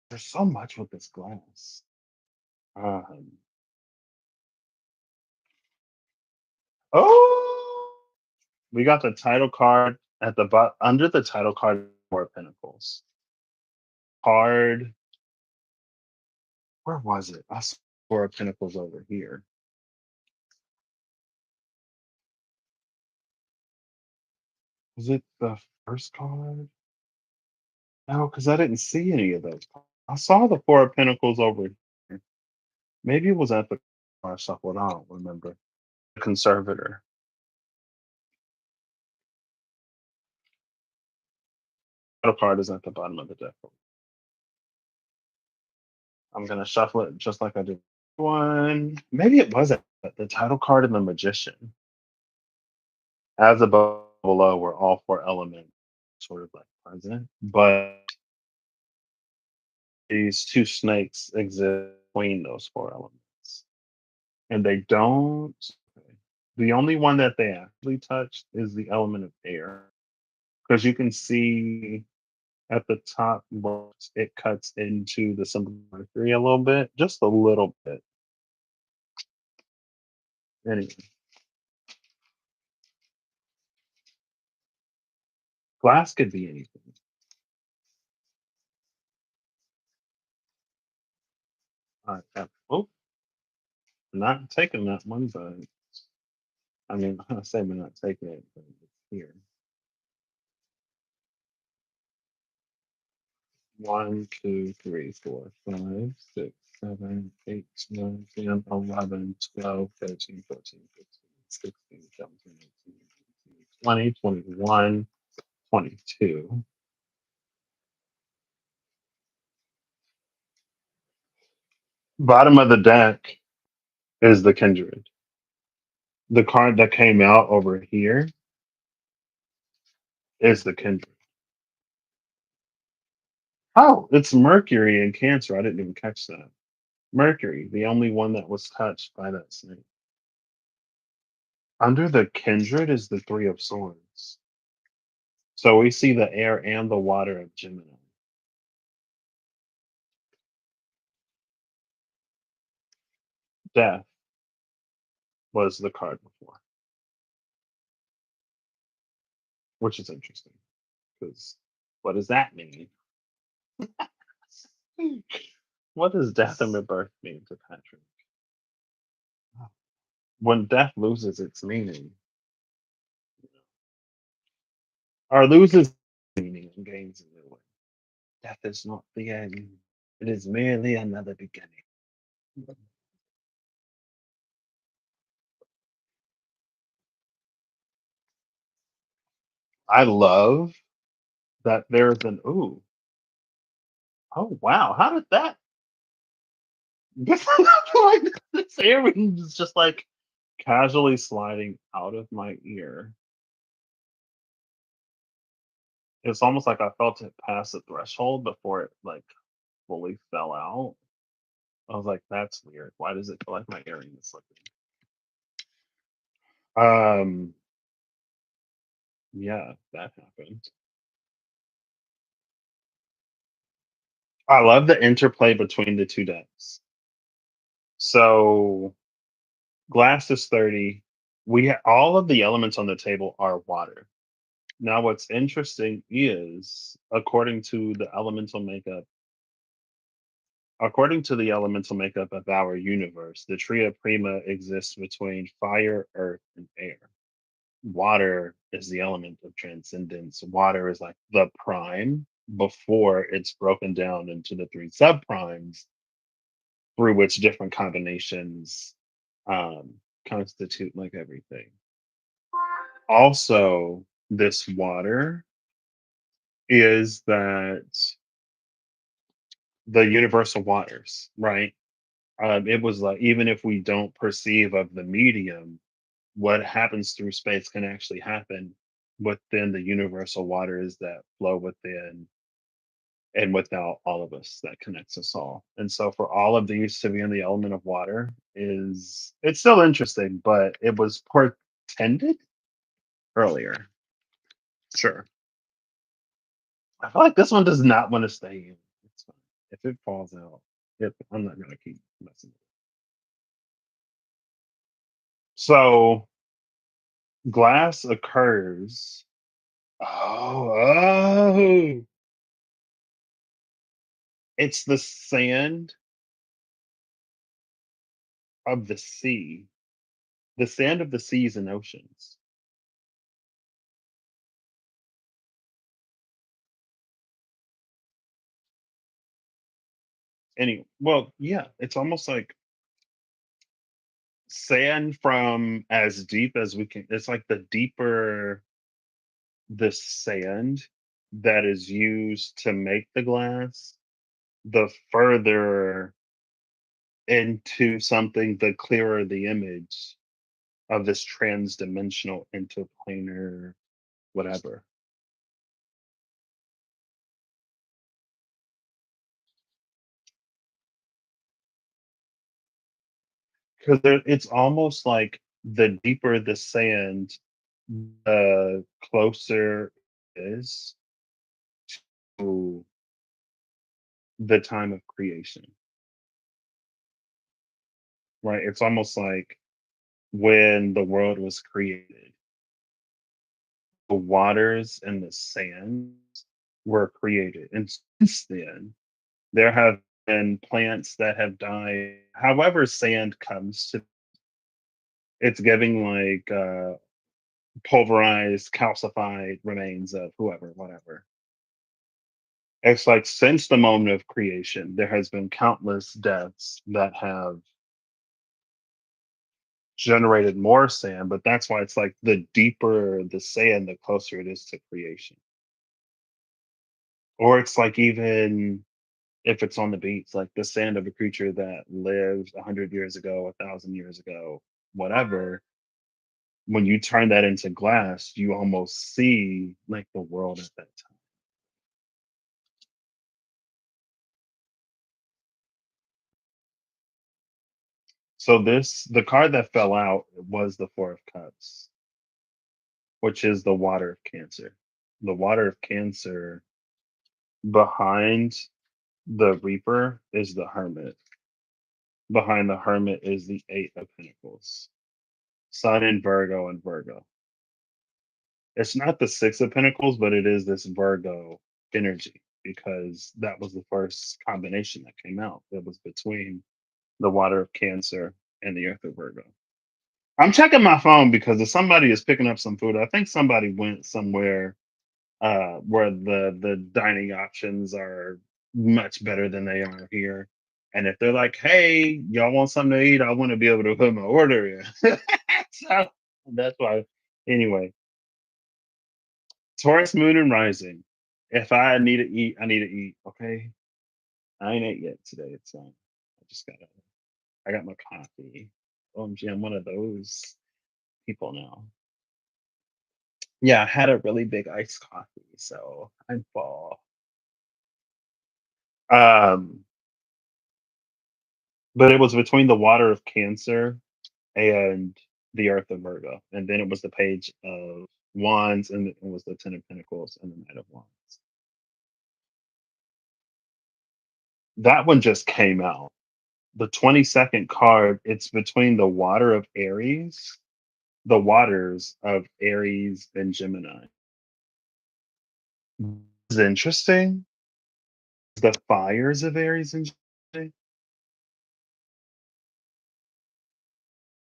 There's so much with this glass. Um, oh, we got the title card at the bottom under the title card, Four of Pentacles. card. Where was it? I saw Four of Pentacles over here. Was it the first card? No, because I didn't see any of those. I saw the Four of Pentacles over here. Maybe it was at the card shuffle. I don't remember. The Conservator. Title card is at the bottom of the deck. I'm gonna shuffle it just like I did one. Maybe it was at the title card and the Magician. As above, below, were all four elements sort of like present, but these two snakes exist between those four elements, and they don't. The only one that they actually touched is the element of air, because you can see at the top left, it cuts into the symbol of Mercury a little bit, just a little bit. Anyway, glass could be anything. Oh, not taking that one, but I mean, I say we're not taking it, but it's here. 1, 2, 3, 4, 5, 6, 7, 8, 9, 10, 11, 12, 13, 14, 15, 16, 17, 18, 19, 20, 21, 22. Bottom of the deck is the Kindred. The card that came out over here is the Kindred. Oh, it's Mercury in Cancer. I didn't even catch that. Mercury, the only one that was touched by that snake. Under the Kindred is the Three of Swords. So we see the air and the water of Gemini. Death was the card before, which is interesting because what does that mean? What does death and rebirth mean to Patrick? When death loses its meaning, or loses meaning and gains a new one. Death is not the end. It is merely another beginning. I love that there's an ooh. Oh wow, how did that like this earring is just like casually sliding out of my ear. It's almost like I felt it pass the threshold before it like fully fell out. I was like, that's weird. Why does it feel like my earring is slipping? Um, yeah, that happened. I love the interplay between the two decks. So glass is 30. All of the elements on the table are water. Now, what's interesting is, according to the elemental makeup of our universe, the tria prima exists between fire, earth, and air. Water is the element of transcendence. Water is like the prime before it's broken down into the three subprimes through which different combinations um, constitute like everything. Also, this water is that the universal waters, right? It was like even if we don't perceive of the medium, what happens through space can actually happen within the universal waters that flow within and without all of us that connects us all. And so for all of these to be in the element of water is it's still interesting, but it was portended earlier. Sure. I feel like this one does not want to stay in. It's fine. If it falls out, I'm not gonna keep messing with it. So glass occurs. Oh, It's the sand of the sea. The sand of the seas and oceans. Well, yeah, it's almost like sand from as deep as we can. It's like the deeper the sand that is used to make the glass, the further into something, the clearer the image of this transdimensional interplanar whatever. Because it's almost like the deeper the sand, the closer it is to the time of creation, right? It's almost like when the world was created, the waters and the sand were created. And since then, there have been plants that have died. However, sand comes to it's giving like pulverized, calcified remains of whoever, whatever. It's like since the moment of creation, there has been countless deaths that have generated more sand, but that's why it's like the deeper the sand, the closer it is to creation. Or it's like even if it's on the beach, like the sand of a creature that lived 100 years ago, 1,000 years ago, whatever, when you turn that into glass, you almost see like the world at that time. So the card that fell out was the Four of Cups, which is the water of Cancer. The water of Cancer behind the Reaper is the Hermit. Behind the Hermit is the Eight of Pentacles. Sun in Virgo and Virgo. It's not the Six of Pentacles, but it is this Virgo energy because that was the first combination that came out. That was between the water of Cancer and the earth of Virgo. I'm checking my phone because if somebody is picking up some food, I think somebody went somewhere where the dining options are much better than they are here. And if they're like, "Hey, y'all want something to eat?" I want to be able to put my order in. So that's why. Anyway, Taurus Moon and Rising. If I need to eat, I need to eat. Okay, I ain't ate yet today. It's I just I got my coffee. OMG, I'm one of those people now. Yeah, I had a really big iced coffee, so I'm full. Um, but it was between the water of Cancer and the Earth of Virgo, and then it was the Page of Wands, and it was the Ten of Pentacles and the Knight of Wands. That one just came out. The 22nd card, it's between the water of Aries, the waters of Aries and Gemini. It's interesting. The fires of Aries and Gemini.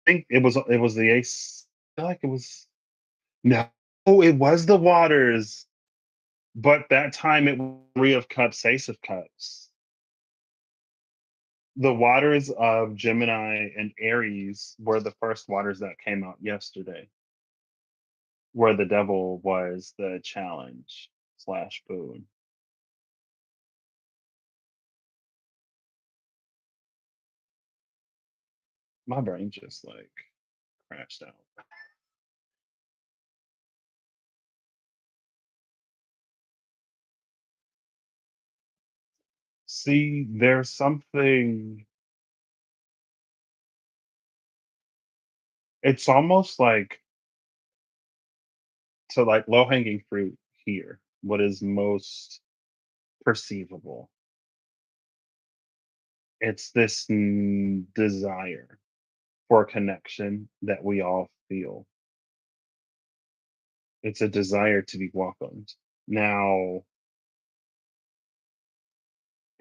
Think it was the ace. I feel like it was no, it was the waters, but that time it was Three of Cups, Ace of Cups. The waters of Gemini and Aries were the first waters that came out yesterday, where the devil was the challenge slash boon. My brain just like crashed out. See, there's something. It's almost like to like low hanging fruit here. What is most perceivable. It's this desire for connection that we all feel. It's a desire to be welcomed. Now,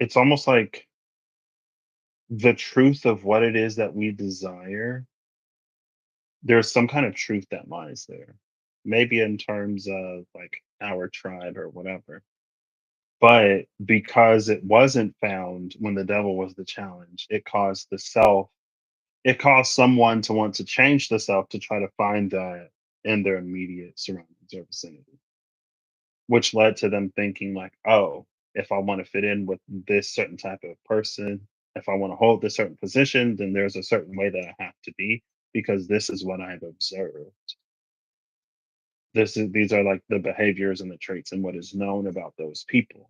it's almost like the truth of what it is that we desire, there's some kind of truth that lies there. Maybe in terms of like our tribe or whatever. But because it wasn't found when the devil was the challenge, it caused someone to want to change the self to try to find that in their immediate surroundings or vicinity, which led to them thinking like, oh, if I want to fit in with this certain type of person, if I want to hold this certain position, then there's a certain way that I have to be because this is what I've observed. These are like the behaviors and the traits and what is known about those people.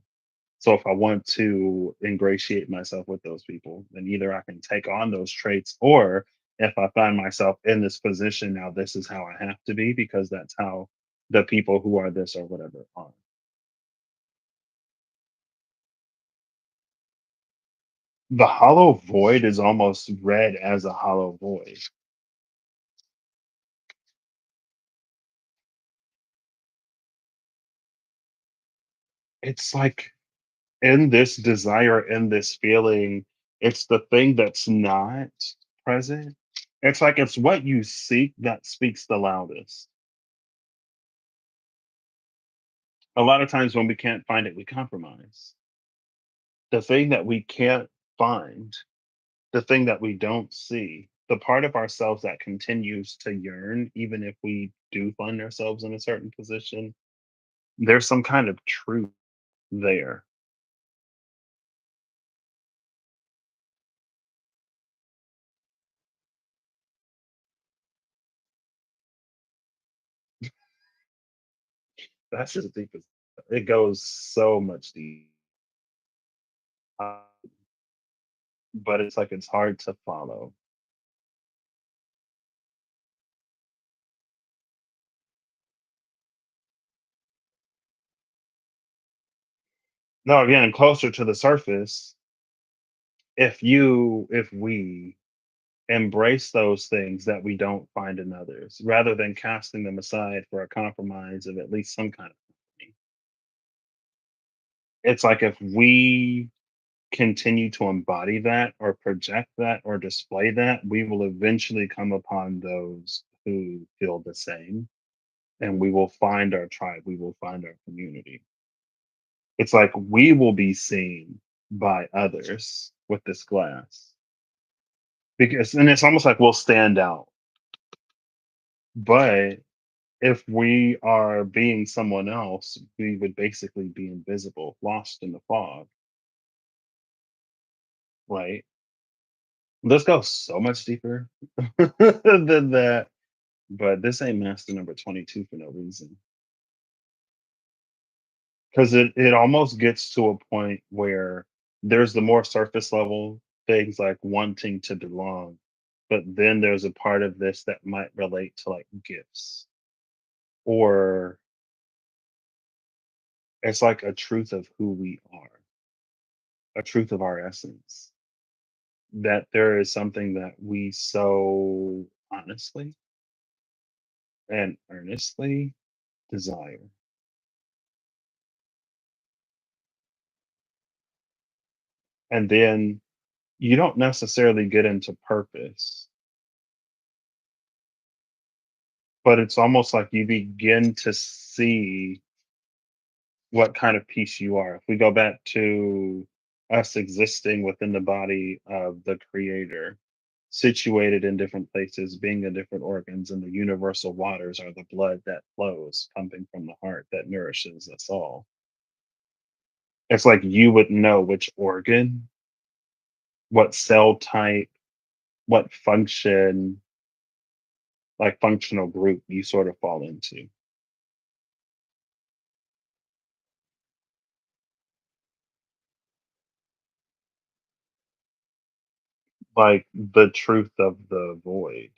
So if I want to ingratiate myself with those people, then either I can take on those traits, or if I find myself in this position now, this is how I have to be because that's how the people who are this or whatever are. The hollow void is almost read as a hollow void. It's like in this desire, in this feeling, it's the thing that's not present. It's like it's what you seek that speaks the loudest. A lot of times when we can't find it, we compromise. The thing that we can't find, the thing that we don't see, the part of ourselves that continues to yearn, even if we do find ourselves in a certain position, there's some kind of truth there. That's just deep. It goes so much deep, uh, but it's like it's hard to follow. No, again, closer to the surface, if we embrace those things that we don't find in others rather than casting them aside for a compromise of at least some kind of harmony. It's like if we continue to embody that or project that or display that, we will eventually come upon those who feel the same, and we will find our tribe, we will find our community. It's like we will be seen by others with this glass because, and it's almost like we'll stand out. But if we are being someone else, we would basically be invisible, lost in the fog, right? This goes so much deeper than that, but this ain't master number 22 for no reason. Because it almost gets to a point where there's the more surface level things like wanting to belong, but then there's a part of this that might relate to like gifts, or it's like a truth of who we are, a truth of our essence, that there is something that we so honestly and earnestly desire. And then you don't necessarily get into purpose, but it's almost like you begin to see what kind of piece you are. If we go back to us existing within the body of the creator, situated in different places, being in different organs, and the universal waters are the blood that flows, pumping from the heart that nourishes us all. It's like you would know which organ, what cell type, what function, like functional group you sort of fall into. Like the truth of the void.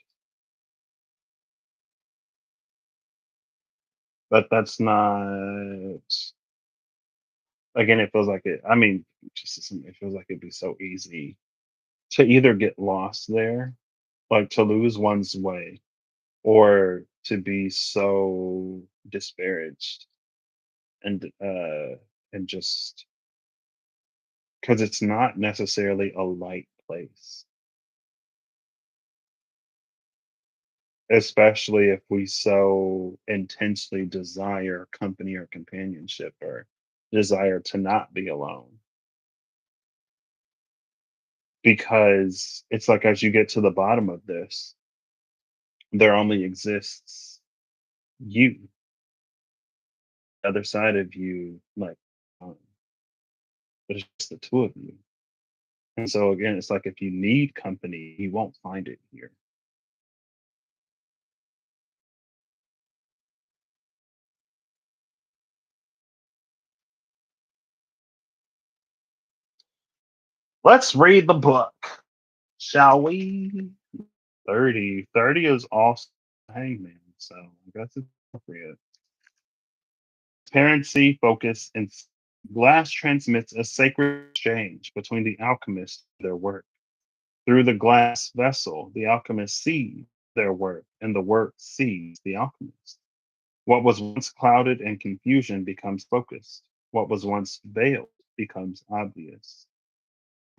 But that's not, again, it feels like it, I mean, it feels like it'd be so easy to either get lost there, like to lose one's way, or to be so disparaged and just because it's not necessarily a light place, especially if we so intensely desire company or companionship or desire to not be alone. Because it's like as you get to the bottom of this, there only exists you, the other side of you, like, um, but it's just the two of you. And so again, it's like if you need company, you won't find it here. Let's read the book, shall we? 30 is also Hangman, so I guess it's appropriate. Transparency, focus, and glass transmits a sacred exchange between the alchemists and their work. Through the glass vessel, the alchemist sees their work, and the work sees the alchemist. What was once clouded and confusion becomes focused. What was once veiled becomes obvious.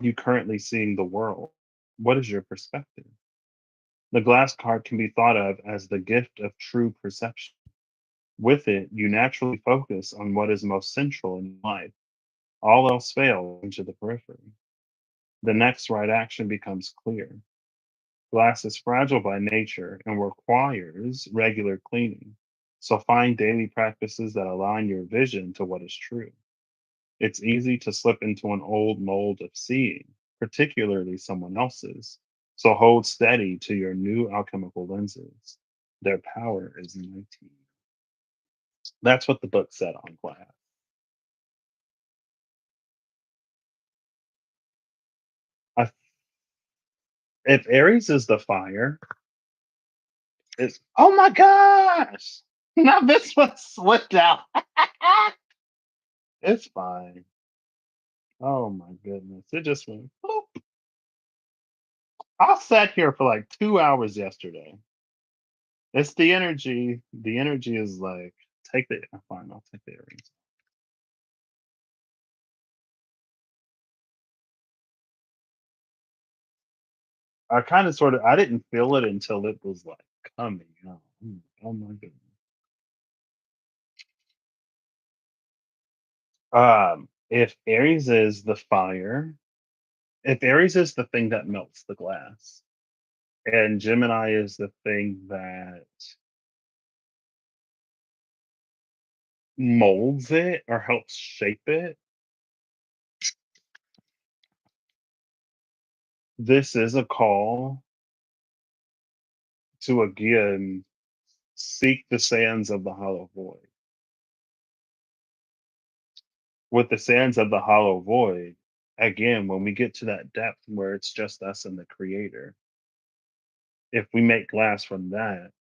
You currently seeing the world. What is your perspective? The glass card can be thought of as the gift of true perception. With it, you naturally focus on what is most central in life. All else fails into the periphery. The next right action becomes clear. Glass is fragile by nature and requires regular cleaning. So find daily practices that align your vision to what is true. It's easy to slip into an old mold of seeing, particularly someone else's. So hold steady to your new alchemical lenses. Their power is mighty. That's what the book said on glass. I, if Aries is the fire, it's oh my gosh! Now this one slipped out. It's fine. Oh my goodness. It just went boop. I sat here for like 2 hours yesterday. It's the energy. The energy is like, take the fine, I'll take the earrings. I kind of sort of I didn't feel it until it was like coming out. Oh my goodness. If Aries is the fire, if Aries is the thing that melts the glass, and Gemini is the thing that molds it or helps shape it, this is a call to again seek the sands of the hollow void. With the sands of the hollow void, again, when we get to that depth where it's just us and the creator, if we make glass from that,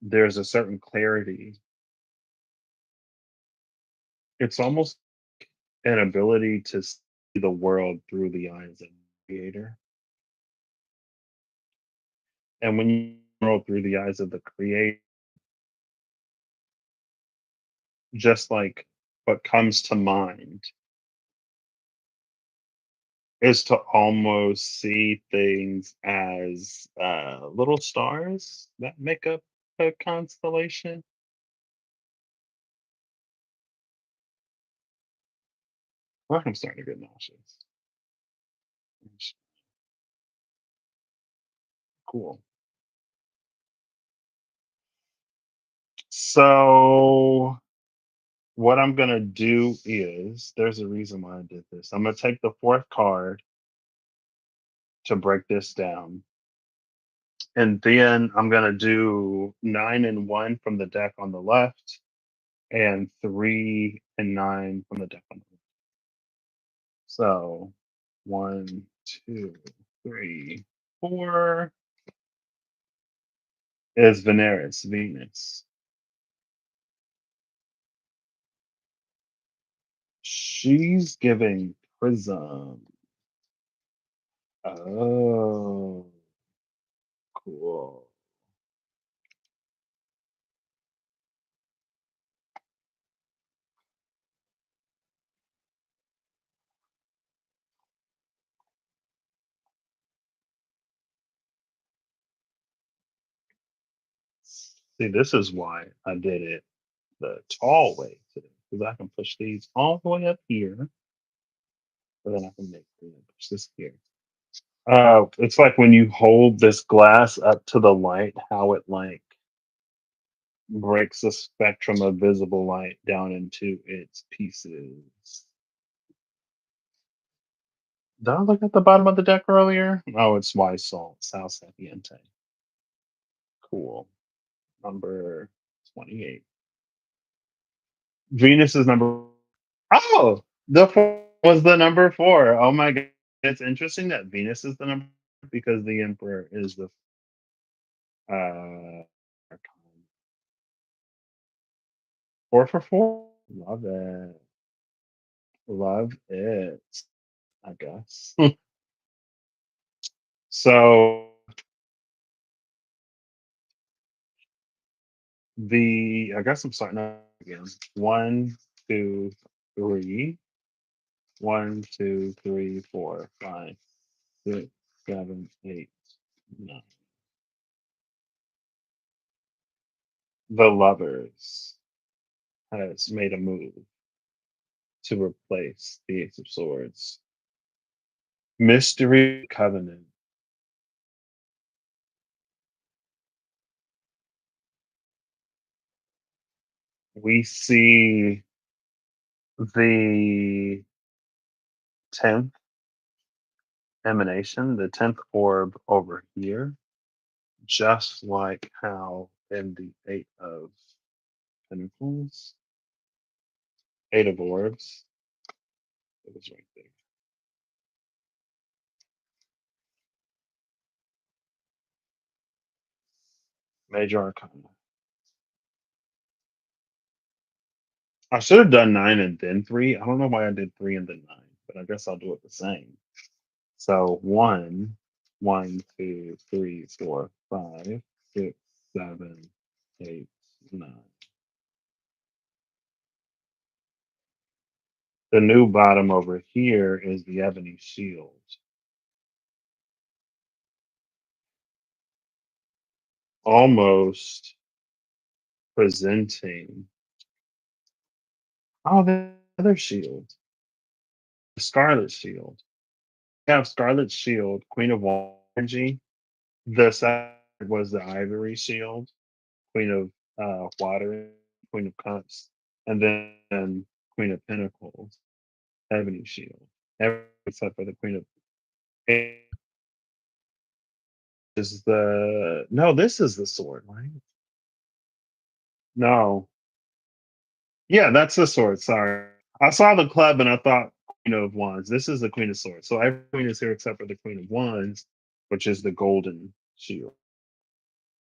there's a certain clarity. It's almost an ability to see the world through the eyes of the creator. And when you see the world through the eyes of the creator, just like what comes to mind is to almost see things as little stars that make up a constellation. Well, I'm starting to get nauseous. Cool. So what I'm gonna do is there's a reason why I did this. I'm gonna take the fourth card to break this down. And then I'm gonna do 9 and 1 from the deck on the left and 3 and 9 from the deck on the right. So 1, 2, 3, 4 is Veneris, Venus. She's giving prism. Oh, cool. See, this is why I did it the tall way today, because I can push these all the way up here, but then I can make push this here. It's like when you hold this glass up to the light, how it like breaks the spectrum of visible light down into its pieces. Did I look at the bottom of the deck earlier? Oh, it's wise salt, Sal Sapiente. Cool. Number 28. Venus is number. Oh, the four was the number four. Oh my god. It's interesting that Venus is the number because the Emperor is the archon. Four for four. Love it. Love it. I guess. So I guess I'm starting out again. One, two, three. One, two, three, four, five, six, seven, eight, nine. The Lovers has made a move to replace the Ace of Swords. Mystery Covenant. We see the 10th emanation, the 10th orb over here, just like how in the Eight of Pentacles, Eight of Orbs, it was right there. Major Arcana. I should have done nine and then three. I don't know why I did three and then nine, but I guess I'll do it the same. So one, two, three, four, five, six, seven, eight, nine. The new bottom over here is the ebony shield, almost presenting. Oh, the other shield, the Scarlet Shield. We have Scarlet Shield, Queen of Energy. The second was the Ivory Shield, Queen of Water, Queen of Cups, and then Queen of Pentacles, Ebony Shield. Everything except for the Queen of is the no. This is the sword, right? No, yeah, that's the sword. Sorry, I saw the club and I thought Queen of Wands. This is the Queen of Swords. So every queen is here except for the Queen of Wands, which is the golden shield.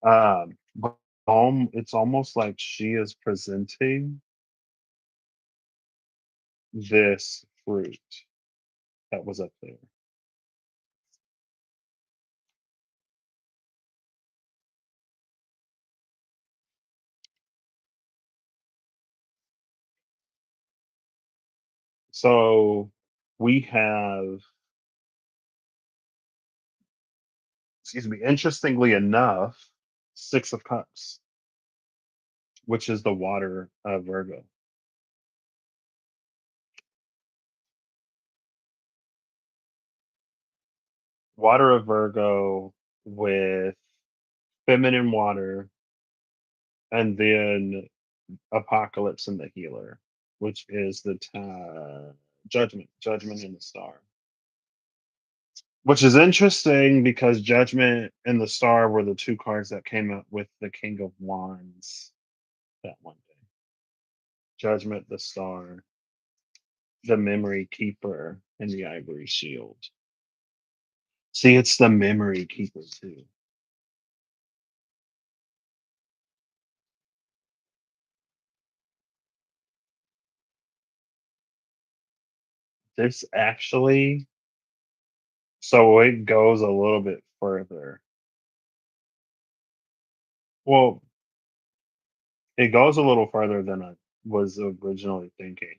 But it's almost like she is presenting this fruit that was up there. So we have, excuse me, interestingly enough, Six of Cups, which is the water of Virgo. Water of Virgo with feminine water, and then Apocalypse and the Healer, which is the Judgment in the Star. Which is interesting because Judgment and the Star were the two cards that came out with the King of Wands that one day. Judgment, the Star, the Memory Keeper, and the Ivory Shield. See, it's the Memory Keeper too. This actually, so it goes a little bit further. Well, it goes a little further than I was originally thinking.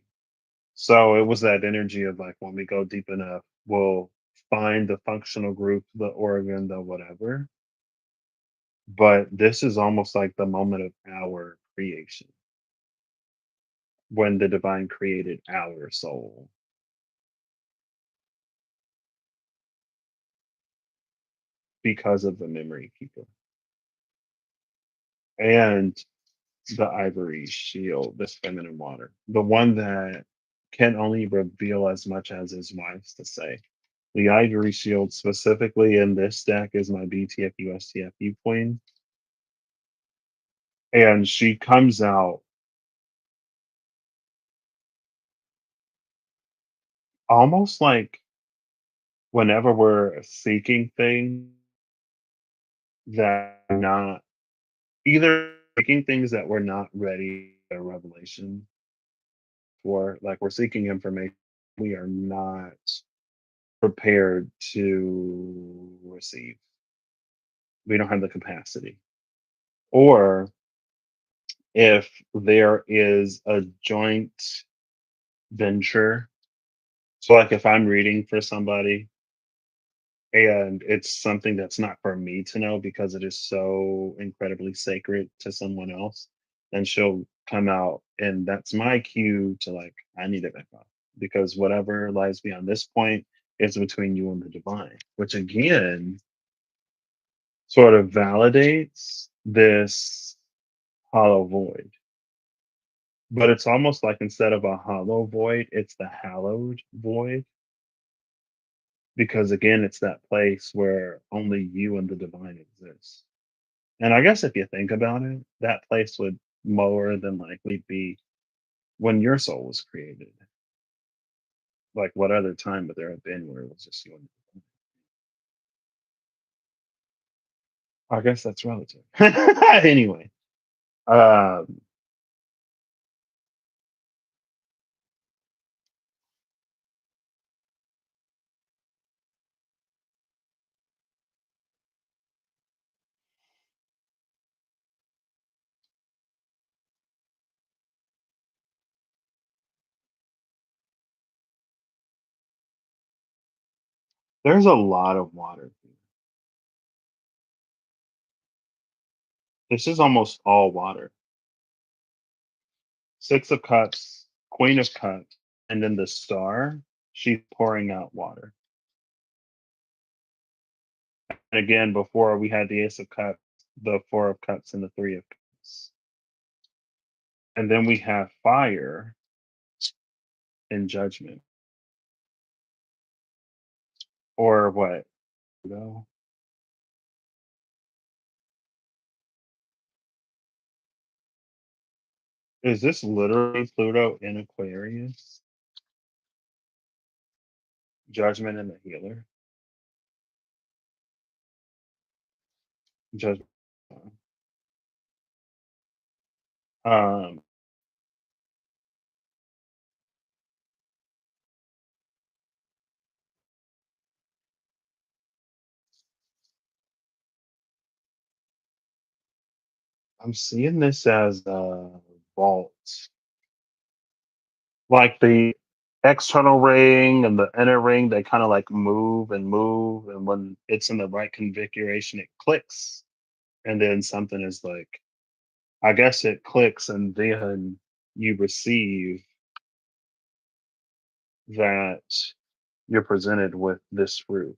So it was that energy of like when we go deep enough, we'll find the functional group, the organ, the whatever. But this is almost like the moment of our creation when the divine created our soul because of the memory keeper and the ivory shield, this feminine water, the one that can only reveal as much as is wise to say. The ivory shield, specifically in this deck, is my BTFU STFU queen, and she comes out almost like whenever we're seeking things that are not either seeking things that we're not ready a revelation for, like we're seeking information we are not prepared to receive. We don't have the capacity. Or if there is a joint venture, so like if I'm reading for somebody and it's something that's not for me to know because it is so incredibly sacred to someone else, then she'll come out and that's my cue to like, I need to back off because whatever lies beyond this point is between you and the divine, which again sort of validates this hollow void. But it's almost like instead of a hollow void, it's the hallowed void because again, it's that place where only you and the divine exist. And I guess if you think about it, that place would more than likely be when your soul was created. Like what other time would there have been where it was just you and the divine? I guess that's relative. Anyway, um, there's a lot of water here. This is almost all water. Six of Cups, Queen of Cups, and then the star, she's pouring out water. And again, before we had the Ace of Cups, the Four of Cups, and the Three of Cups. And then we have fire and judgment. Or what? No. Is this literally Pluto in Aquarius? Judgment and the healer? Judgment. Um, I'm seeing this as a vault. Like the external ring and the inner ring, they kind of like move and move. And when it's in the right configuration, it clicks. And then something is like, I guess it clicks, and then you receive that you're presented with this fruit.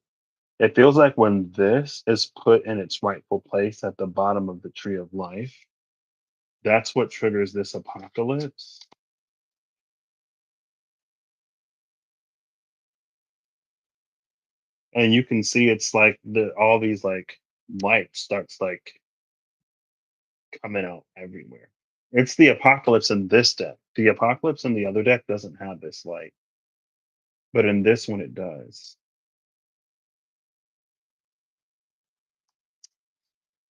It feels like when this is put in its rightful place at the bottom of the tree of life, that's what triggers this apocalypse. And you can see it's like the all these like light starts like coming out everywhere. It's the apocalypse in this deck. The apocalypse in the other deck doesn't have this light, but in this one it does.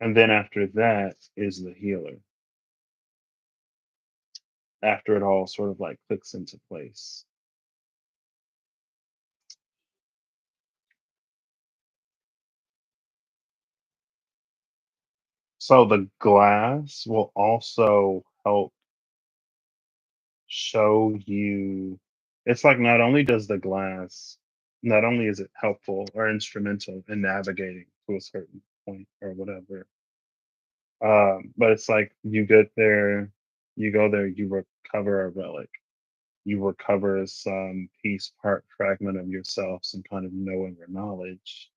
And then after that is the healer. After it all sort of like clicks into place. So the glass will also help show you. It's like not only does the glass, not only is it helpful or instrumental in navigating to a certain point or whatever, But it's like you get there, you go there, you recover a relic, you recover some piece, part, fragment of yourself, some kind of knowing or knowledge.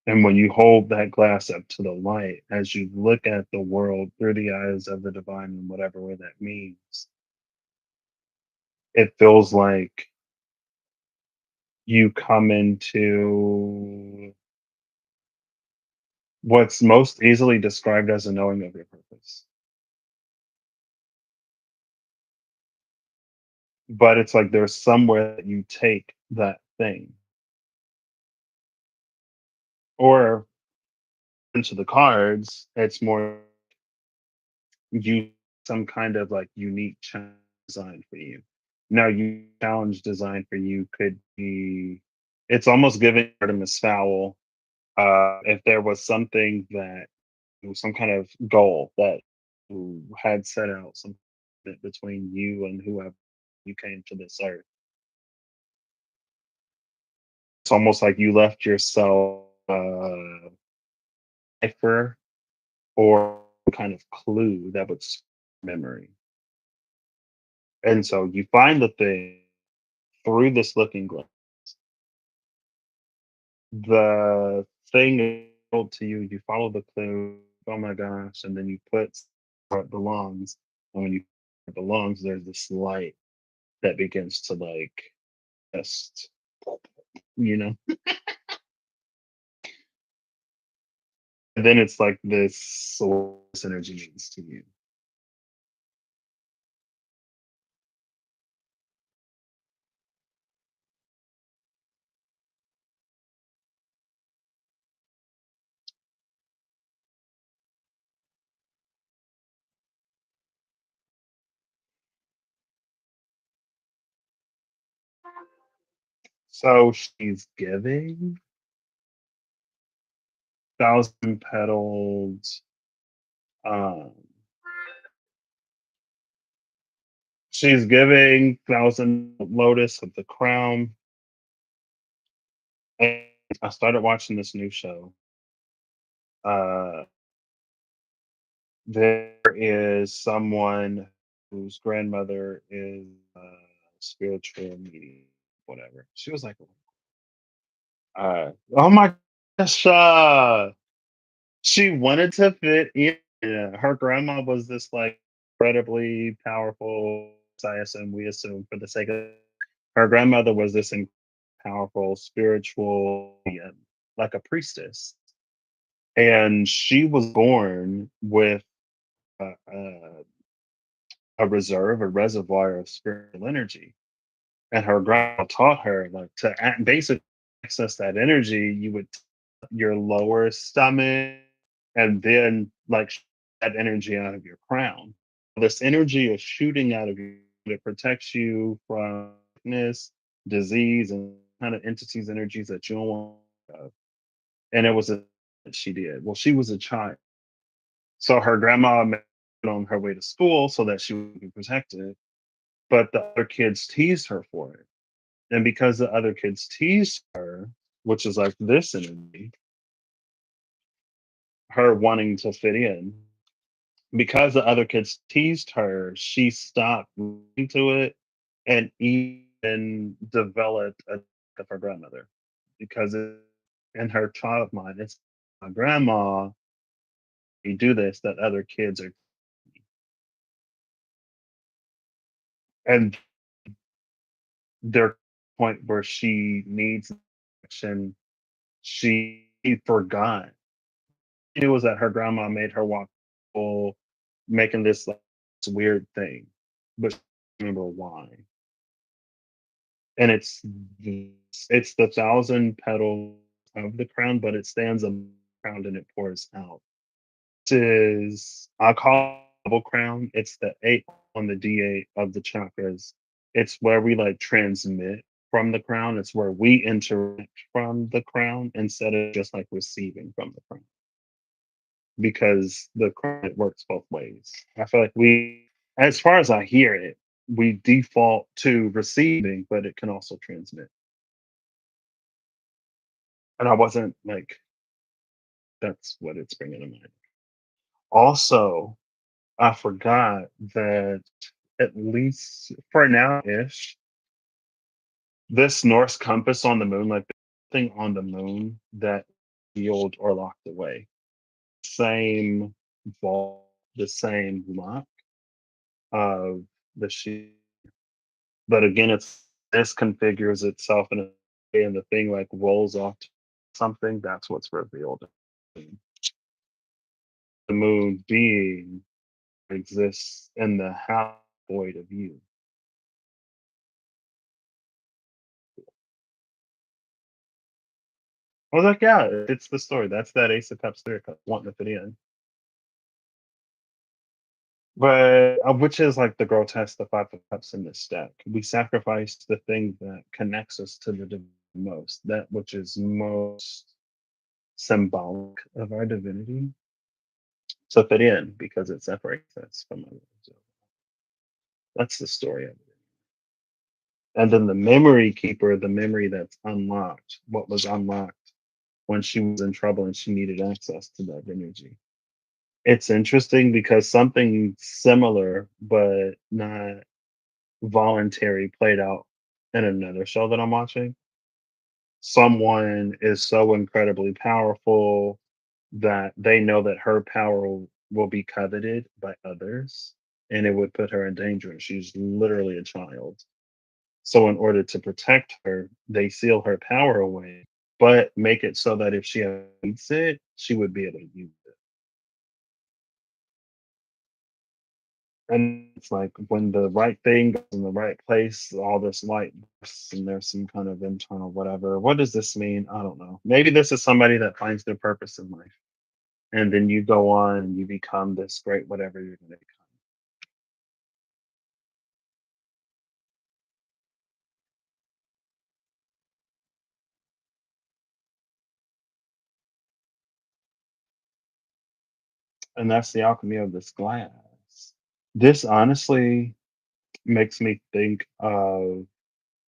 And when you hold that glass up to the light, as you look at the world through the eyes of the divine, in whatever way that means, it feels like you come into what's most easily described as a knowing of your purpose. But it's like there's somewhere that you take that thing, or into the cards, it's more you some kind of like unique challenge designed for you. Now, you challenge designed for you could be it's almost giving Artemis Fowl. If there was something that some kind of goal that you had set out some between you and whoever you came to this earth. It's almost like you left yourself cipher or kind of clue that would memory. And so you find the thing through this looking glass. The thing is told to you, you follow the clue, oh my gosh, and then you put where it belongs. And when you put where it belongs, there's this light that begins to like just, you know, and then it's like this source energy means to you. So she's giving thousand petals. Um, she's giving thousand lotus of the crown. And I started watching this new show. Uh, there is someone whose grandmother is spiritual medium, whatever. She was like, oh my gosh, she wanted to fit in. Yeah, her grandma was this like incredibly powerful. I assume we assume for the sake of her grandmother was this powerful spiritual, yeah, like a priestess, and she was born with a reserve, a reservoir of spiritual energy. And her grandma taught her like to basically access that energy. You would your lower stomach and then like that energy out of your crown. This energy is shooting out of you. It protects you from sickness, disease, and kind of entities, energies that you don't want. Of. And it was a she did. Well, she was a child, so her grandma made it on her way to school so that she would be protected. But the other kids teased her for it, and because the other kids teased her, which is like this energy, her wanting to fit in, because the other kids teased her, she stopped into it and even developed a of her grandmother because in her child mind, it's my grandma. You do this that other kids are, and their point where she needs action. She forgot. It was that her grandma made her walk full, making this like this weird thing, but she remember why. And it's the thousand petals of the crown, but it stands on the crown and it pours out. This is I call it double crown. It's the eight on the D8 of the chakras. It's where we like transmit from the crown. It's where we interact from the crown instead of just like receiving from the crown. Because the crown it works both ways. I feel like we, as far as I hear it, we default to receiving, but it can also transmit. And I wasn't like That's what it's bringing to mind. Also, I forgot that at least for now ish, this Norse compass on the moon, like the thing on the moon that sealed or locked away, same vault, the same lock of the sheet. But again, it's this configures itself in a way and the thing like rolls off to something. That's what's revealed. The moon being exists in the half void of you. I was like, yeah, it's the story. That's that Ace of Cups, Three of Cups, wanting to fit in. But which is like the grotesque, the Five of Cups in this deck. We sacrifice the thing that connects us to the most, that which is most symbolic of our divinity, to fit in because it separates us from others. So that's the story of it. And then the memory keeper, the memory that's unlocked, what was unlocked when she was in trouble and she needed access to that energy. It's interesting because something similar but not voluntary played out in another show that I'm watching. Someone is so incredibly powerful that they know that her power will be coveted by others and it would put her in danger. And she's literally a child. So, in order to protect her, they seal her power away, but make it so that if she needs it, she would be able to use it. And it's like when the right thing goes in the right place, all this light bursts and there's some kind of internal whatever. What does this mean? I don't know. Maybe this is somebody that finds their purpose in life. And then you go on and you become this great whatever you're going to become. And that's the alchemy of this glass. This honestly makes me think of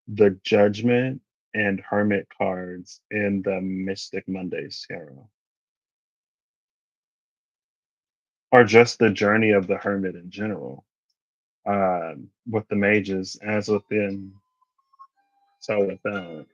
the judgment and hermit cards in the Mystic Mondays tarot, or just the journey of the hermit in general. With the mages, as within, so without.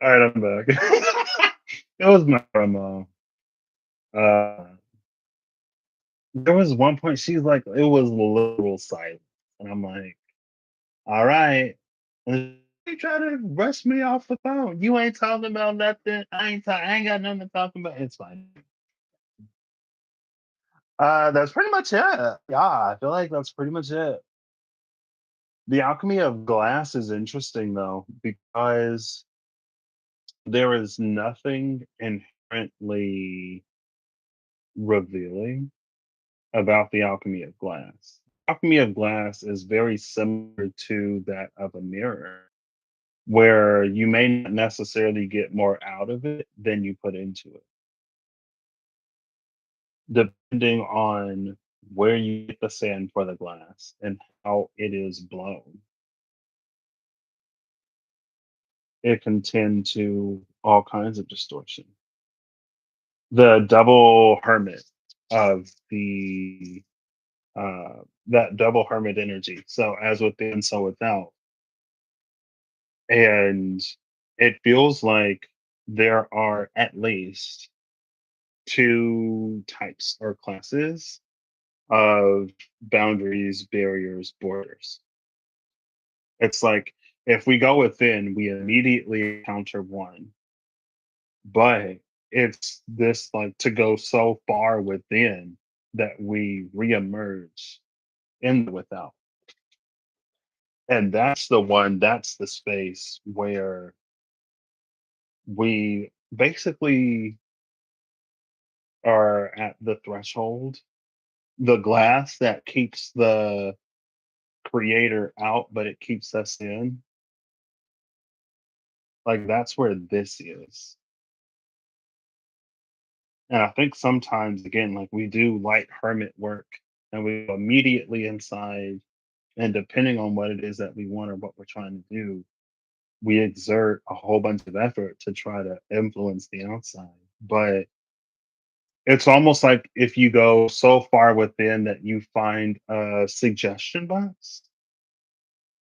All right, I'm back. It was my grandma. Uh, there was one point she's like, it was literal silence, and I'm like, all right. And you try to rush me off the phone. You ain't talking about nothing. I ain't got nothing to talk about. It's fine. That's pretty much it. Yeah, I feel like that's pretty much it. The alchemy of glass is interesting though, because there is nothing inherently revealing about the alchemy of glass. Alchemy of glass is very similar to that of a mirror, where you may not necessarily get more out of it than you put into it, depending on where you get the sand for the glass and how it is blown. It can tend to all kinds of distortion. The double hermit of the that double hermit energy. So as within, so without. And it feels like there are at least two types or classes of boundaries, barriers, borders. It's like if we go within, we immediately encounter one, but it's this like to go so far within that we reemerge in the without. And that's the one, that's the space where we basically are at the threshold, the glass that keeps the creator out, but it keeps us in. Like that's where this is. And I think sometimes, again, like we do light hermit work and we go immediately inside. And depending on what it is that we want or what we're trying to do, we exert a whole bunch of effort to try to influence the outside. But it's almost like if you go so far within that you find a suggestion box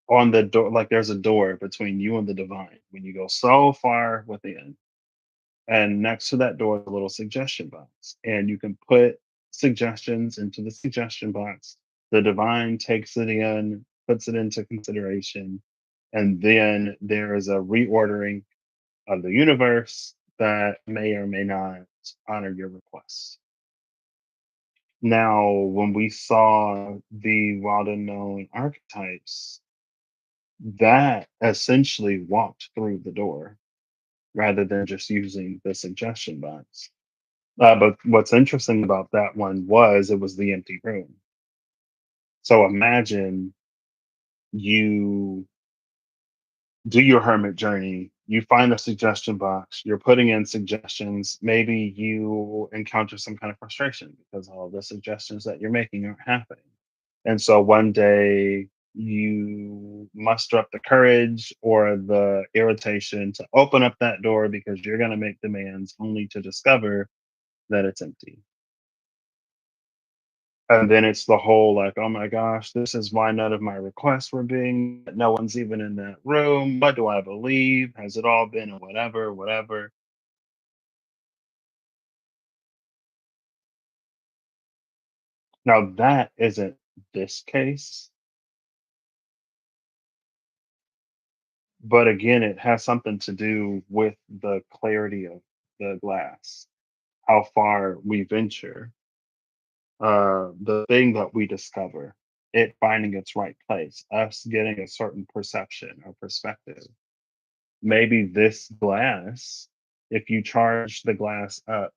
on the door, like there's a door between you and the divine. When you go so far within, and next to that door is a little suggestion box, and you can put suggestions into the suggestion box. The divine takes it in, puts it into consideration, and then there is a reordering of the universe that may or may not honor your request. Now, when we saw the wild unknown archetypes, that essentially walked through the door rather than just using the suggestion box. But what's interesting about that one was it was the empty room. So imagine you do your hermit journey, you find a suggestion box, you're putting in suggestions. Maybe you encounter some kind of frustration because all the suggestions that you're making aren't happening. And so one day you muster up the courage or the irritation to open up that door because you're going to make demands only to discover that it's empty. And then it's the whole like, oh my gosh, this is why none of my requests were being, no one's even in that room. What do I believe? Has it all been a whatever, whatever? Now, that isn't this case, but again, it has something to do with the clarity of the glass, how far we venture, the thing that we discover, it finding its right place, us getting a certain perception or perspective. Maybe this glass, if you charge the glass up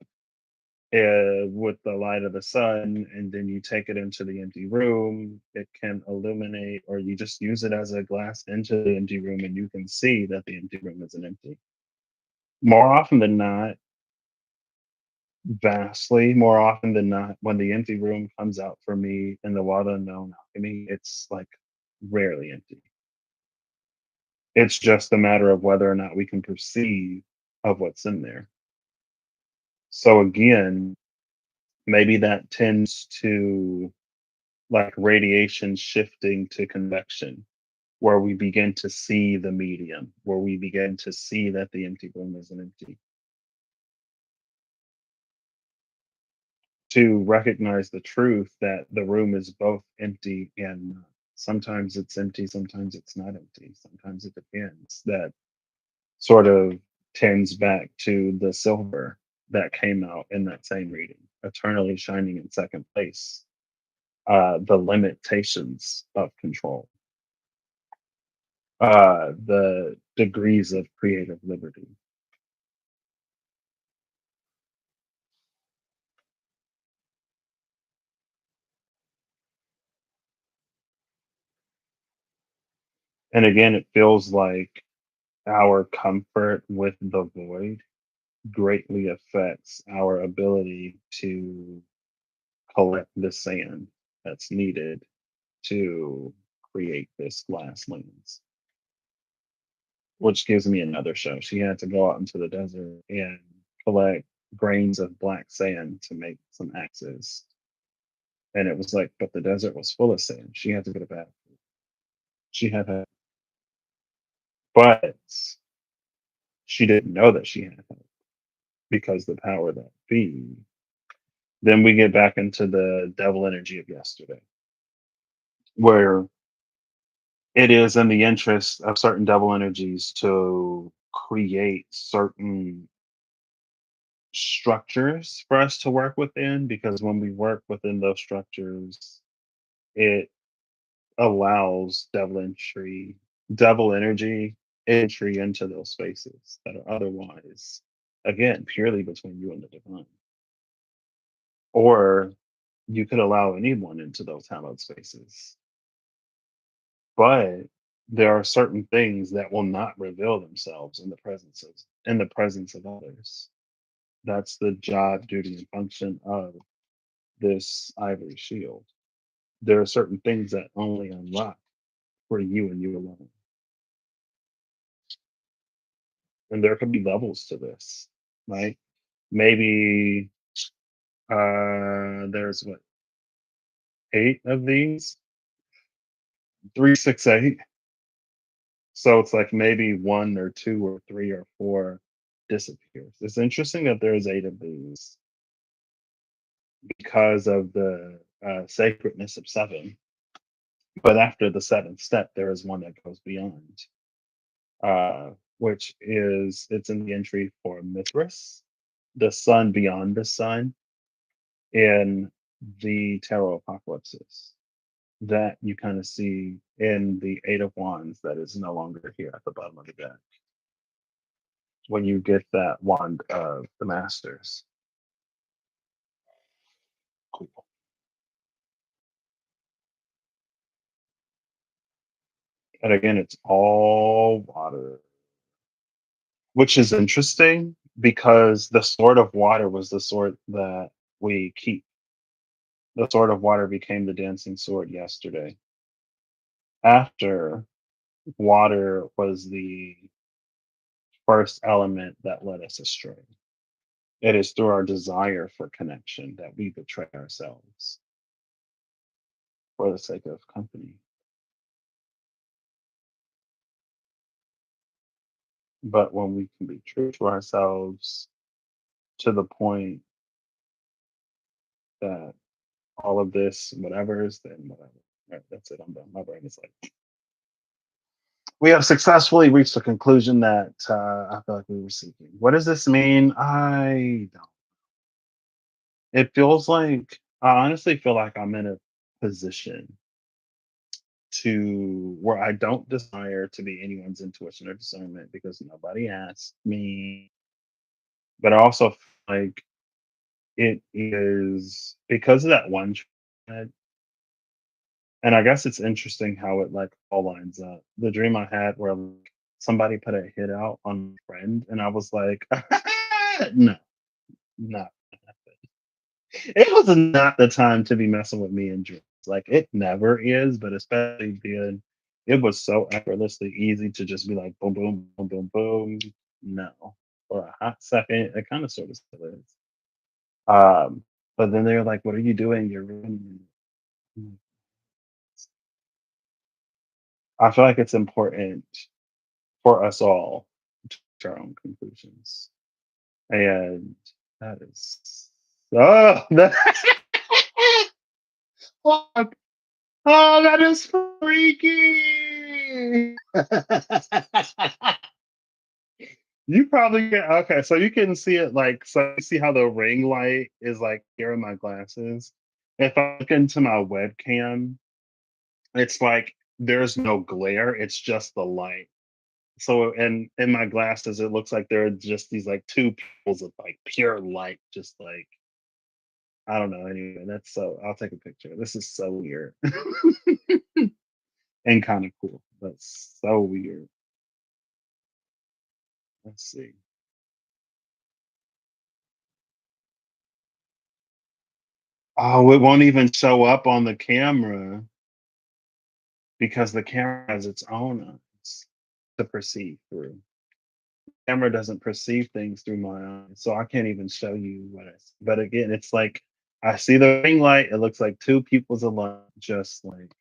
with the light of the sun and then you take it into the empty room, it can illuminate, or you just use it as a glass into the empty room and you can see that the empty room isn't empty. More often than not, vastly more often than not, when the empty room comes out for me in the wild unknown alchemy, it's like rarely empty. It's just a matter of whether or not we can perceive of what's in there. So again, maybe that tends to like radiation shifting to convection, where we begin to see the medium, where we begin to see that the empty room isn't empty, to recognize the truth that the room is both empty and not. Sometimes it's empty, sometimes it's not empty, sometimes it depends. That sort of tends back to the silver that came out in that same reading, eternally shining in second place, the limitations of control, the degrees of creative liberty. And again, it feels like our comfort with the void greatly affects our ability to collect the sand that's needed to create this glass lens, which gives me another show. She had to go out into the desert and collect grains of black sand to make some axes. And it was like, but the desert was full of sand. She had to go to bed. She had, but she didn't know that she had help because the power that be. Then we get back into the devil energy of yesterday, where it is in the interest of certain devil energies to create certain structures for us to work within, because when we work within those structures, it allows devil energy entry into those spaces that are otherwise, again, purely between you and the divine. Or you could allow anyone into those hallowed spaces. But there are certain things that will not reveal themselves in the presence of others. That's the job, duty, and function of this ivory shield. There are certain things that only unlock for you and you alone. And there could be levels to this, right? Maybe there's what, 8 of these? 3, 6, 8. So it's like maybe 1 or 2 or 3 or 4 disappears. It's interesting that there's 8 of these because of the sacredness of 7. But after the 7th step, there is one that goes beyond, which is it's in the entry for Mithras, the sun beyond the sun, in the tarot apocalypses that you kind of see in the 8 of Wands that is no longer here at the bottom of the deck when you get that wand of the masters. Cool. And again, it's all water, which is interesting because the sword of water was the sword that we keep. The sword of water became the dancing sword yesterday. After water was the first element that led us astray. It is through our desire for connection that we betray ourselves for the sake of company. But when we can be true to ourselves to the point that all of this, whatever's, then whatever. Right, that's it. I'm done. My brain is like, we have successfully reached the conclusion that I feel like we were seeking. What does this mean? I don't. It feels like I honestly feel like I'm in a position to where I don't desire to be anyone's intuition or discernment because nobody asked me. But I also feel like it is because of that one thread, and I guess it's interesting how it like all lines up. The dream I had where like, somebody put a hit out on my friend, and I was like, no, not. It was not the time to be messing with me in dreams. Like it never is, but especially being, it was so effortlessly easy to just be like boom, boom, boom, boom, boom. No, for a hot second, it kind of sort of still is. But then they're like, "What are you doing? You're ruining it." I feel like it's important for us all to reach our own conclusions. And that is that, fuck. Oh, that is freaky. You probably get okay, so you can see it like so you see how the ring light is like here in my glasses. If I look into my webcam, it's like there's no glare, it's just the light. So in my glasses, it looks like there are just these like two pools of like pure light, just like I don't know. Anyway, that's so I'll take a picture. This is so weird and kind of cool. That's so weird. Let's see. Oh, it won't even show up on the camera because the camera has its own eyes to perceive through. Camera doesn't perceive things through my eyes, so I can't even show you what I see. But again, it's like I see the ring light. It looks like two people's of light just like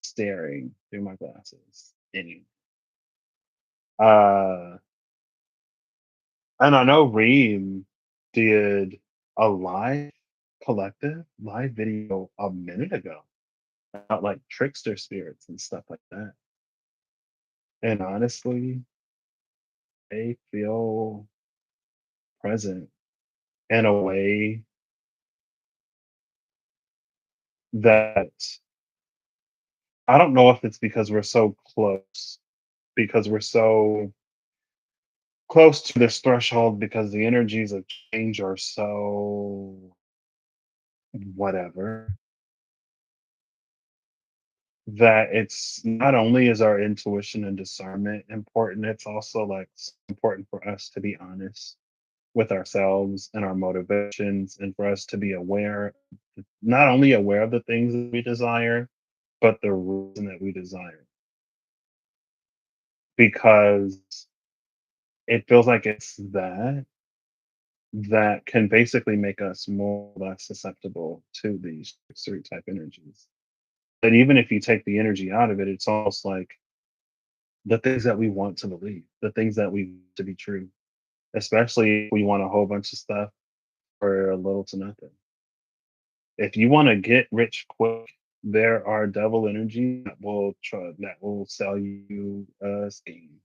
staring through my glasses. Anyway, uh, and I know Reem did a live video a minute ago about like trickster spirits and stuff like that. And honestly, they feel present in a way that I don't know if it's because we're so close to this threshold because the energies of change are so whatever that it's not only is our intuition and discernment important, it's also like important for us to be honest with ourselves and our motivations and for us to be aware, not only aware of the things that we desire, but the reason that we desire. Because it feels like it's that can basically make us more or less susceptible to these three type energies. But even if you take the energy out of it, it's almost like the things that we want to believe, the things that we want to be true, especially if we want a whole bunch of stuff for a little to nothing. If you want to get rich quick, there are devil energy that will sell you a scheme.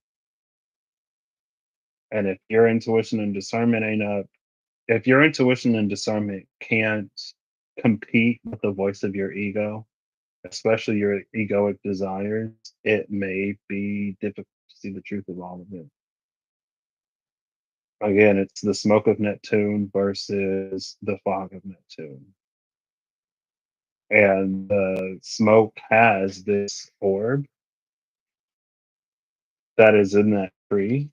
And if your intuition and discernment can't compete with the voice of your ego, especially your egoic desires, it may be difficult to see the truth of all of it. Again, it's the smoke of Neptune versus the fog of Neptune. And the smoke has this orb that is in that tree.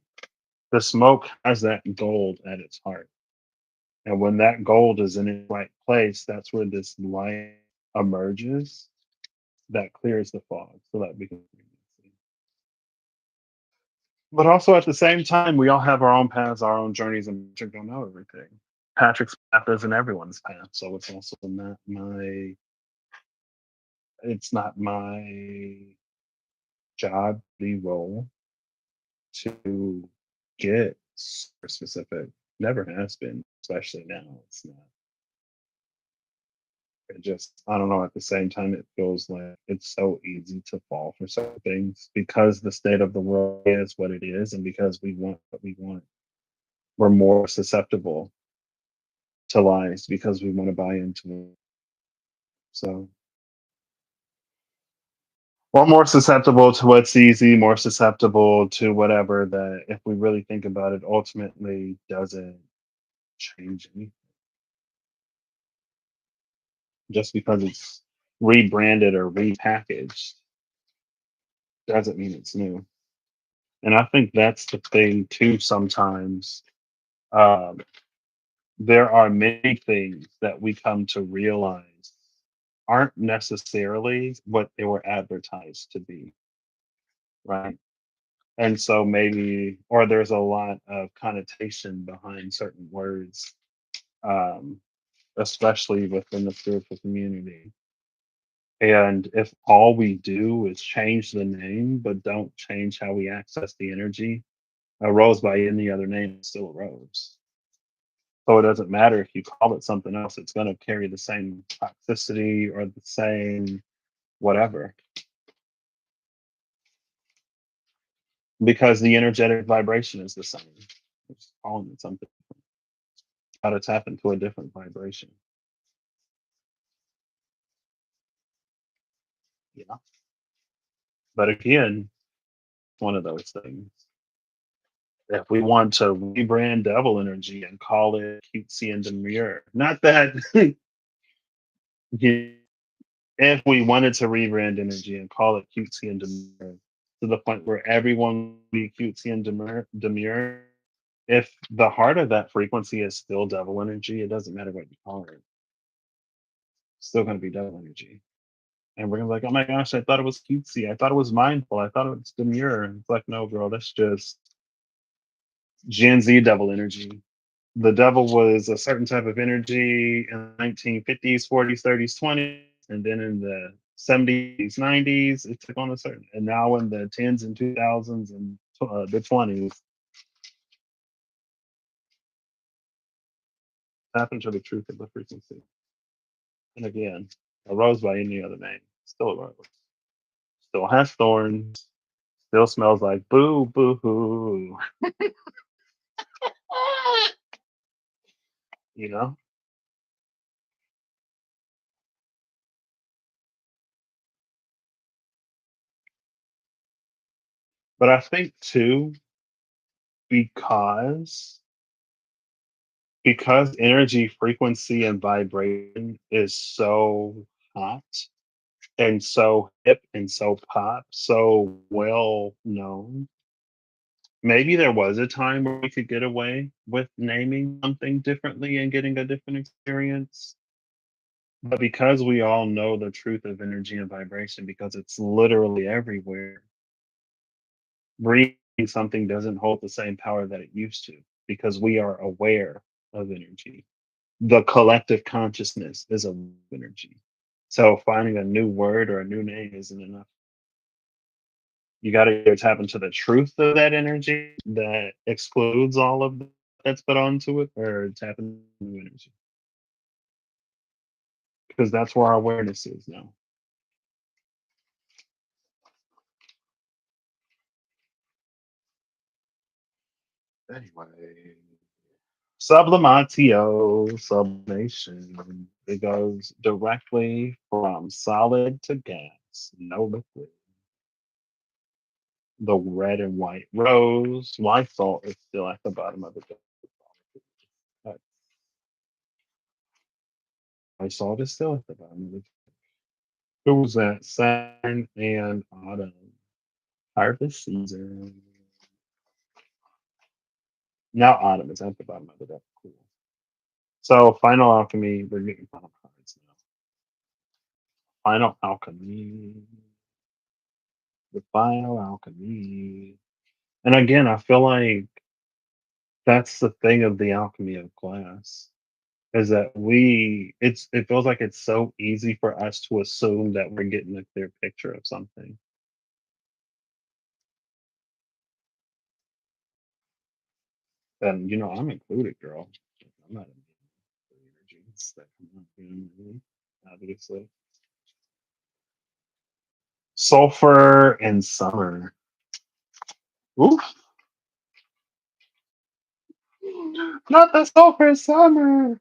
The smoke has that gold at its heart. And when that gold is in its right place, that's where this light emerges that clears the fog so that we can see. But also at the same time, we all have our own paths, our own journeys, and Patrick don't know everything. Patrick's path isn't everyone's path, so it's not my job, the role to get super specific. Never has been, especially now. It's not. It just I don't know. At the same time, it feels like it's so easy to fall for certain things because the state of the world is what it is, and because we want what we want, we're more susceptible to lies because we want to buy into it. So we're more susceptible to what's easy, more susceptible to whatever that, if we really think about it, ultimately doesn't change anything. Just because it's rebranded or repackaged doesn't mean it's new. And I think that's the thing too. Sometimes um, there are many things that we come to realize aren't necessarily what they were advertised to be, right? And so maybe, or there's a lot of connotation behind certain words, um, especially within the spiritual community. And if all we do is change the name, but don't change how we access the energy, a rose by any other name is still a rose. So it doesn't matter if you call it something else, it's going to carry the same toxicity or the same whatever, because the energetic vibration is the same. It's calling it something, how to tap into a different vibration. Yeah. But again, one of those things. If we want to rebrand devil energy and call it cutesy and demure, not that you- if we wanted to rebrand energy and call it cutesy and demure to the point where everyone would be cutesy and demure, if the heart of that frequency is still devil energy, it doesn't matter what you call it. It's still going to be devil energy. And we're gonna be like, oh my gosh, I thought it was cutesy. I thought it was mindful. I thought it was demure. And it's like, no, girl, that's just Gen Z devil energy. The devil was a certain type of energy in the 1950s, 40s, 30s, 20s, and then in the 70s, 90s, it took on a certain, and now in the tens and 2000s and the 20s, happened to the truth of the frequency. And again, a rose by any other name, still a rose, still has thorns, still smells like boo, boo hoo, you know? But I think too, because energy frequency and vibration is so hot and so hip and so pop, so well known, maybe there was a time where we could get away with naming something differently and getting a different experience. But because we all know the truth of energy and vibration, because it's literally everywhere, breathing something doesn't hold the same power that it used to, because we are aware of energy. The collective consciousness is of energy. So finding a new word or a new name isn't enough. You got to either tap into the truth of that energy that excludes all of that's put onto it, or tap into new energy, because that's where our awareness is now. Anyway, sublimatio, sublimation. It goes directly from solid to gas, no liquid. The red and white rose. White salt is still at the bottom of the cup. White salt is still at the bottom of the cup. Who was that? Saturn and Autumn. Harvest season. Now Autumn is at the bottom of the deck. Cool. So final alchemy. We're getting final cards now. Final alchemy. The final alchemy. And again, I feel like that's the thing of the alchemy of glass, is that it feels like it's so easy for us to assume that we're getting a clear picture of something. And I'm included, girl. I'm not in the energies that come up, obviously. Sulfur and summer. Oof. Not the sulfur summer.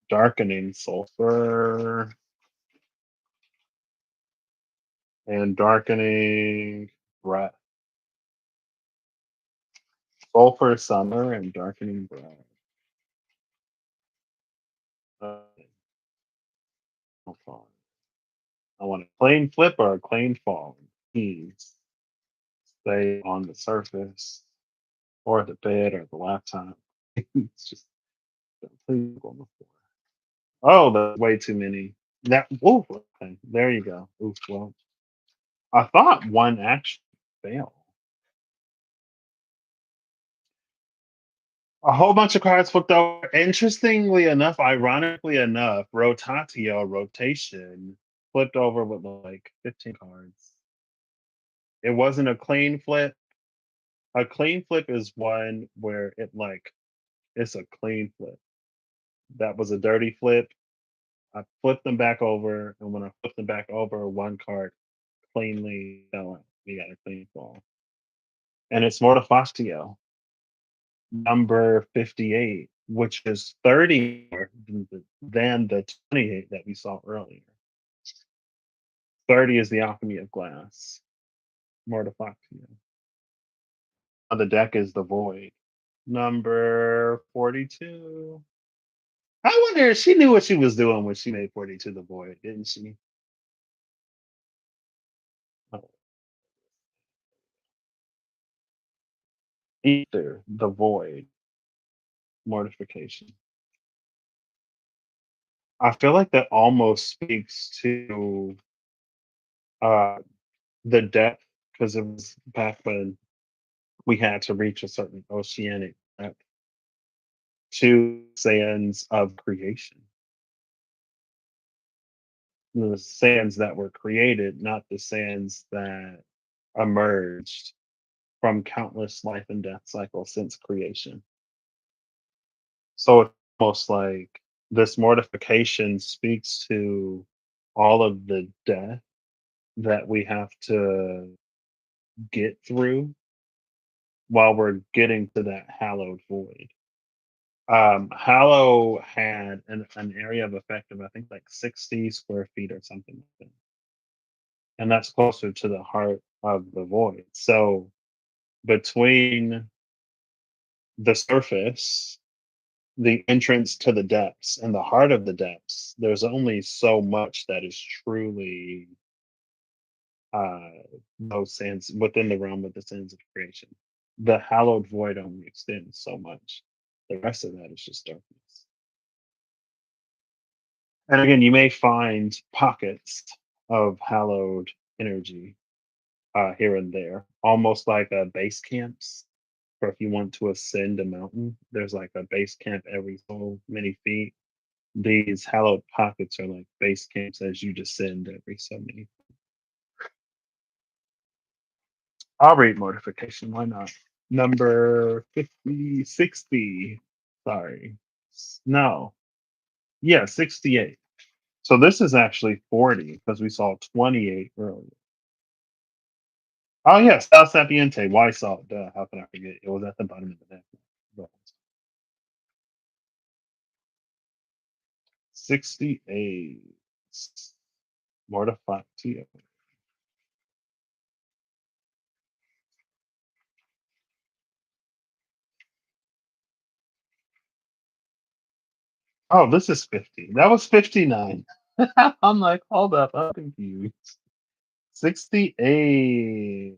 Darkening sulfur and darkening breath. Sulfur summer and darkening breath. Okay, I want a clean flip or a clean fall. Please stay on the surface or the bed or the laptop. It's just please go on the floor. Oh, that's way too many. That oof, okay, there you go. Oof, well, I thought one actually failed. A whole bunch of cards flipped over. Interestingly enough, ironically enough, rotatio, rotation, flipped over with like 15 cards. It wasn't a clean flip. A clean flip is one where it's a clean flip. That was a dirty flip. I flipped them back over, and when I flipped them back over, one card cleanly fell out. We got a clean fall. And it's Mortifatio, number 58, which is 30 more than the 28 that we saw earlier. 30 is the Alchemy of Glass, Mortifatio. On the deck is the Void, number 42. I wonder if she knew what she was doing when she made 42 the Void, didn't she? Oh, Ether, the Void, Mortification. I feel like that almost speaks to uh, the depth because it was back when we had to reach a certain oceanic depth to sands of creation. The sands that were created, not the sands that emerged from countless life and death cycles since creation. So it's almost like this mortification speaks to all of the death that we have to get through while we're getting to that hallowed void. Hallow had an area of effect of I think like 60 square feet or something like that. And that's closer to the heart of the void. So between the surface, the entrance to the depths, and the heart of the depths, there's only so much that is truly uh, those sands within the realm of the sands of creation. The hallowed void only extends so much. The rest of that is just darkness. And again, you may find pockets of hallowed energy here and there, almost like base camps. Or if you want to ascend a mountain, there's like a base camp every so many feet. These hallowed pockets are like base camps as you descend every so many. I'll read mortification. Why not? Number 50, 60. Sorry. No. Yeah, 68. So this is actually 40 because we saw 28 earlier. Oh, yes. Sal Sapiente. Why salt? Duh. How can I forget? It was at the bottom of the deck. Right. 68. Mortified. Oh, this is 50. That was 59. I'm like, hold up. I'm confused. 68,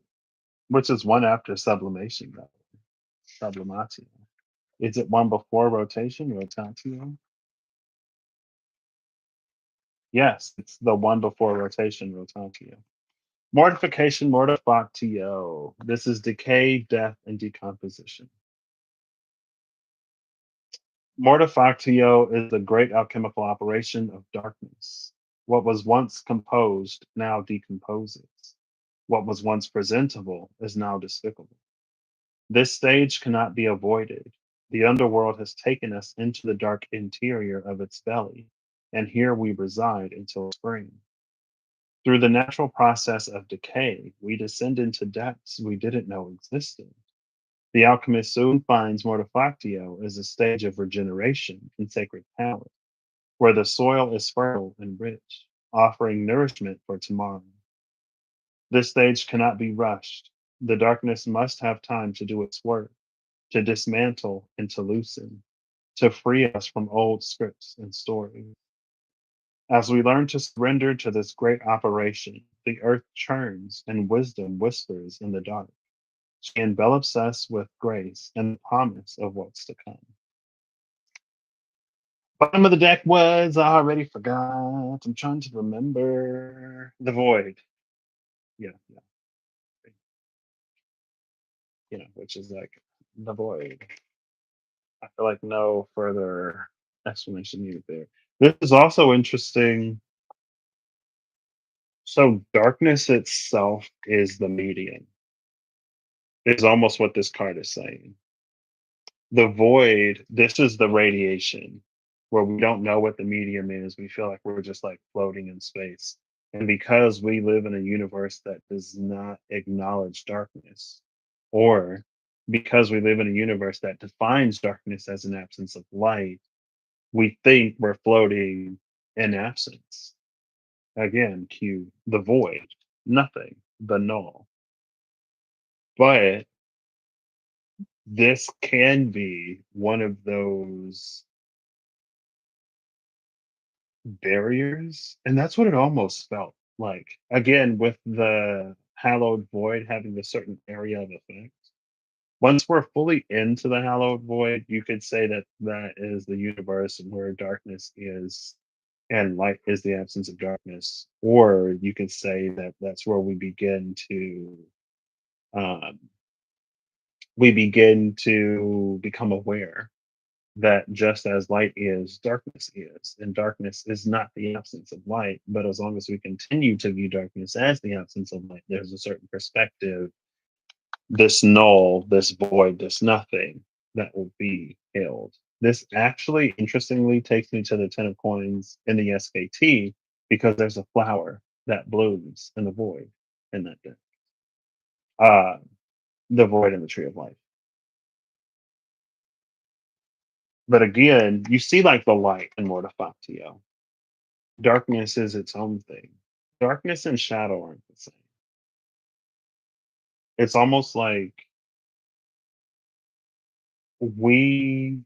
which is one after sublimation, though. Sublimatio. Is it one before rotation, rotatio? Yes, it's the one before rotation, rotatio. Mortification, mortifatio. This is decay, death, and decomposition. Mortifatio is the great alchemical operation of darkness. What was once composed now decomposes. What was once presentable is now despicable. This stage cannot be avoided. The underworld has taken us into the dark interior of its belly, and here we reside until spring. Through the natural process of decay, we descend into depths we didn't know existed. The alchemist soon finds mortifatio as a stage of regeneration in sacred power, where the soil is fertile and rich, offering nourishment for tomorrow. This stage cannot be rushed. The darkness must have time to do its work, to dismantle and to loosen, to free us from old scripts and stories. As we learn to surrender to this great operation, the earth churns and wisdom whispers in the dark. She envelops us with grace and the promise of what's to come. Bottom of the deck was I already forgot. I'm trying to remember the void. Yeah, yeah, which is like the void. I feel like no further explanation needed there. This is also interesting. So darkness itself is the medium. Is almost what this card is saying. The void, this is the radiation where we don't know what the medium is. We feel like we're just like floating in space. And because we live in a universe that does not acknowledge darkness, or because we live in a universe that defines darkness as an absence of light, we think we're floating in absence. Again, cue the void, nothing, the null. But this can be one of those barriers, and that's what it almost felt like. Again, with the hallowed void having a certain area of effect. Once we're fully into the hallowed void, you could say that that is the universe where darkness is and light is the absence of darkness. Or you could say that that's where um, we begin to become aware that just as light is, darkness is. And darkness is not the absence of light, but as long as we continue to view darkness as the absence of light, there's a certain perspective, this null, this void, this nothing that will be held. This actually, interestingly, takes me to the Ten of Coins in the SKT because there's a flower that blooms in the void in that deck. Uh, the void in the Tree of Life. But again, you see like the light in Mortifatio. Darkness is its own thing. Darkness and shadow aren't the same. It's almost like we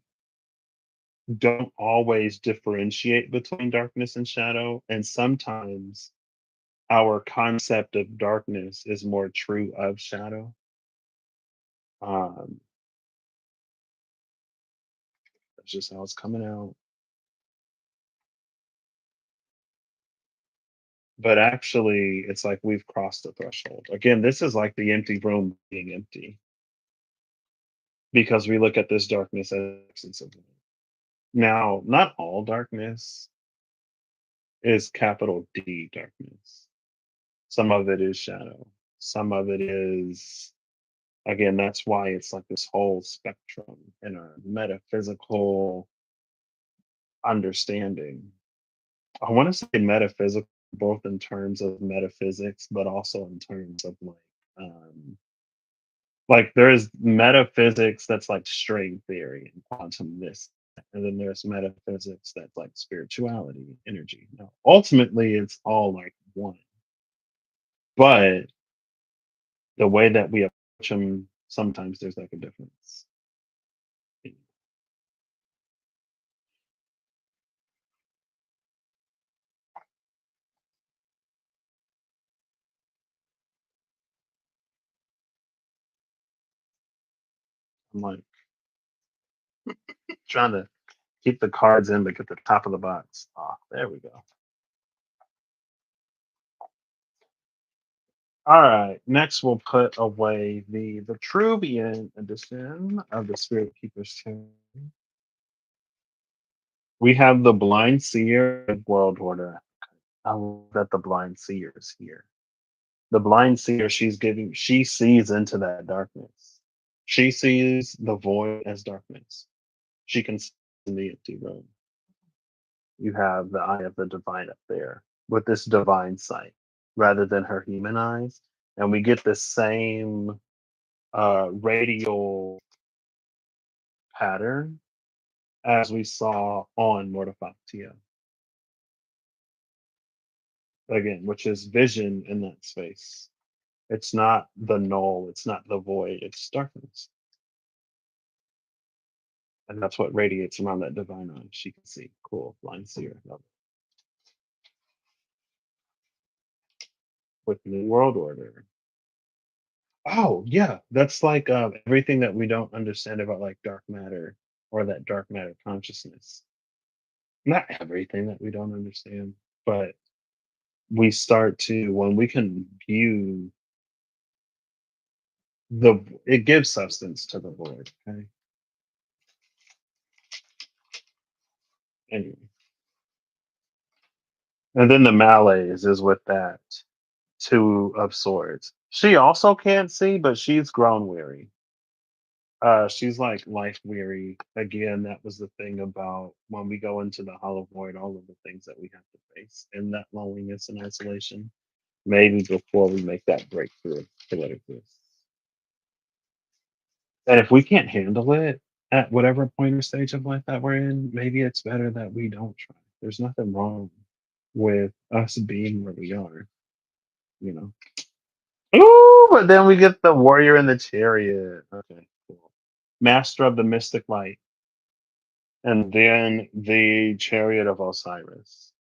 don't always differentiate between darkness and shadow. And sometimes our concept of darkness is more true of shadow. Um, that's just how it's coming out. But actually, it's like we've crossed the threshold. Again, this is like the empty room being empty because we look at this darkness as absence of light. Now, not all darkness is capital D darkness. Some of it is shadow. Some of it is, again, that's why it's like this whole spectrum in our metaphysical understanding. I want to say metaphysical, both in terms of metaphysics, but also in terms of like there's metaphysics that's like string theory and quantum this, and then there's metaphysics that's like spirituality, energy. Now, ultimately, it's all like one, but the way that we approach them, sometimes there's like a difference. I'm like trying to keep the cards in, but get the top of the box off. There we go. All right. Next, we'll put away the Trubian edition of the Spirit Keeper's Tomb. We have the Blind Seer of World Order. I love that the Blind Seer is here. The Blind Seer, she sees into that darkness. She sees the void as darkness. She can see in the empty room. You have the eye of the divine up there with this divine sight rather than her human eyes. And we get the same radial pattern as we saw on Mortificatia again, which is vision in that space. It's not the null, it's not the void, it's darkness. And that's what radiates around that divine eye. She can see. Cool. Blind seer. Love it. With New World Order. Oh, yeah. That's like everything that we don't understand about like dark matter or that dark matter consciousness. Not everything that we don't understand, but we start to, when we can view it gives substance to the void. Okay. Anyway, and then the malaise is with that two of swords. She also can't see, but she's grown weary. She's like life weary. Again, that was the thing about when we go into the hollow void, all of the things that we have to face and that loneliness and isolation. Maybe before we make that breakthrough to let it go. And if we can't handle it at whatever point or stage of life that we're in, maybe it's better that we don't try. There's nothing wrong with us being where we are, you know. Ooh, but then we get the warrior in the chariot. Okay, cool. Master of the mystic light. And then the chariot of Osiris.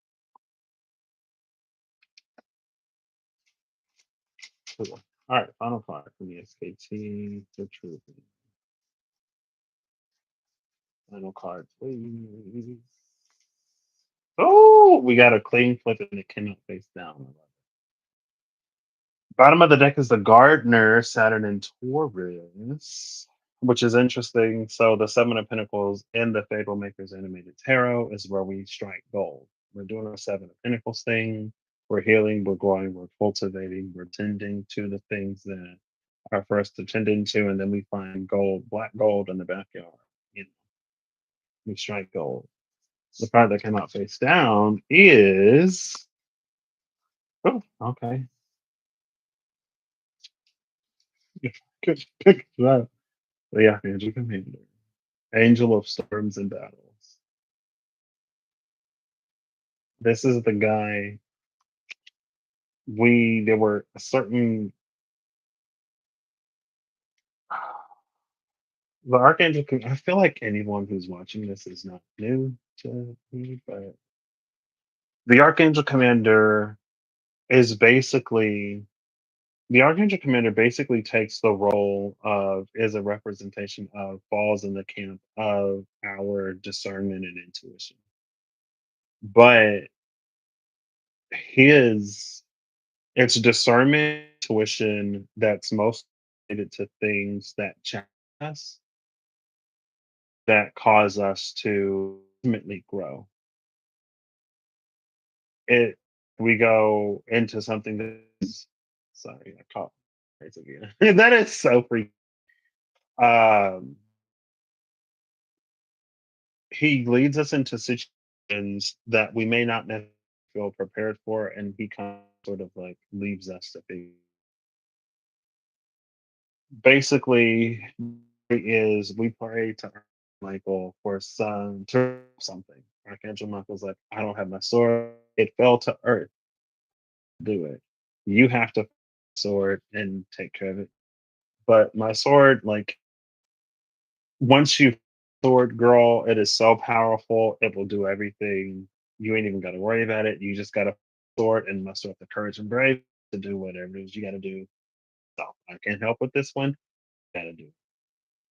Cool. All right, final five from the SKT. The truth. Final card, please. Oh, we got a clean flip and it cannot face down. Bottom of the deck is the Gardener, Saturn and Taurus, which is interesting. So the Seven of Pentacles in the Fable Makers animated tarot is where we strike gold. We're doing our Seven of Pentacles thing. We're healing, we're growing, we're cultivating, we're tending to the things that are for us to tend into, and then we find gold, black gold in the backyard. You know, we strike gold. The card that came out face down is oh, okay. Good pick that. The Archangel Commander. Angel of Storms and Battles. This is the guy we there were a certain the I feel like anyone who's watching this is not new to me, but the Archangel Commander is basically the Archangel Commander basically takes the role of is a representation of falls in the camp of our discernment and intuition. But his it's discernment, intuition that's most related to things that challenge us, that cause us to ultimately grow. It we go into something that is sorry, I caught it's again. That is so freaky. Um, he leads us into situations that we may not necessarily feel prepared for, and he kind of sort of like leaves us to be basically is we pray to Michael for some to something. Archangel Michael's like, I don't have my sword. It fell to earth. Do it. You have to sword and take care of it. But my sword, like once you sword girl, it is so powerful. It will do everything. You ain't even got to worry about it. You just got to sword and muster up the courage and brave to do whatever it is you got to do. So I can't help with this one. Got to do.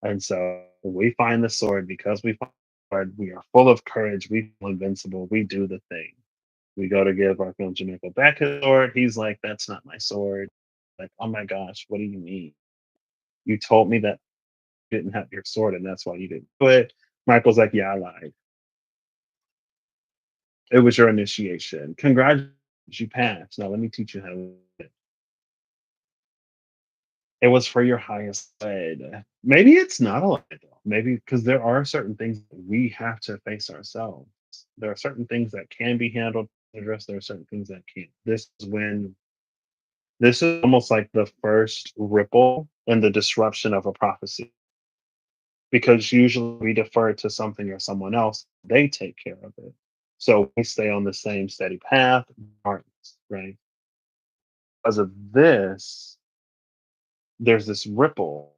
And so we find the sword because we find the sword. We are full of courage. We feel invincible. We do the thing. We go to give Archangel Michael back his sword. He's like, "That's not my sword." Like, oh my gosh, what do you mean? You told me that you didn't have your sword, and that's why you didn't do it. Michael's like, "Yeah, I lied. It was your initiation. Congratulations, you passed. Now let me teach you how to do it. It was for your highest good." Maybe it's not a lie though. Maybe because there are certain things that we have to face ourselves. There are certain things that can be handled and addressed. There are certain things that can't. This is almost like the first ripple in the disruption of a prophecy because usually we defer to something or someone else. They take care of it. So we stay on the same steady path, aren't right? Because of this, there's this ripple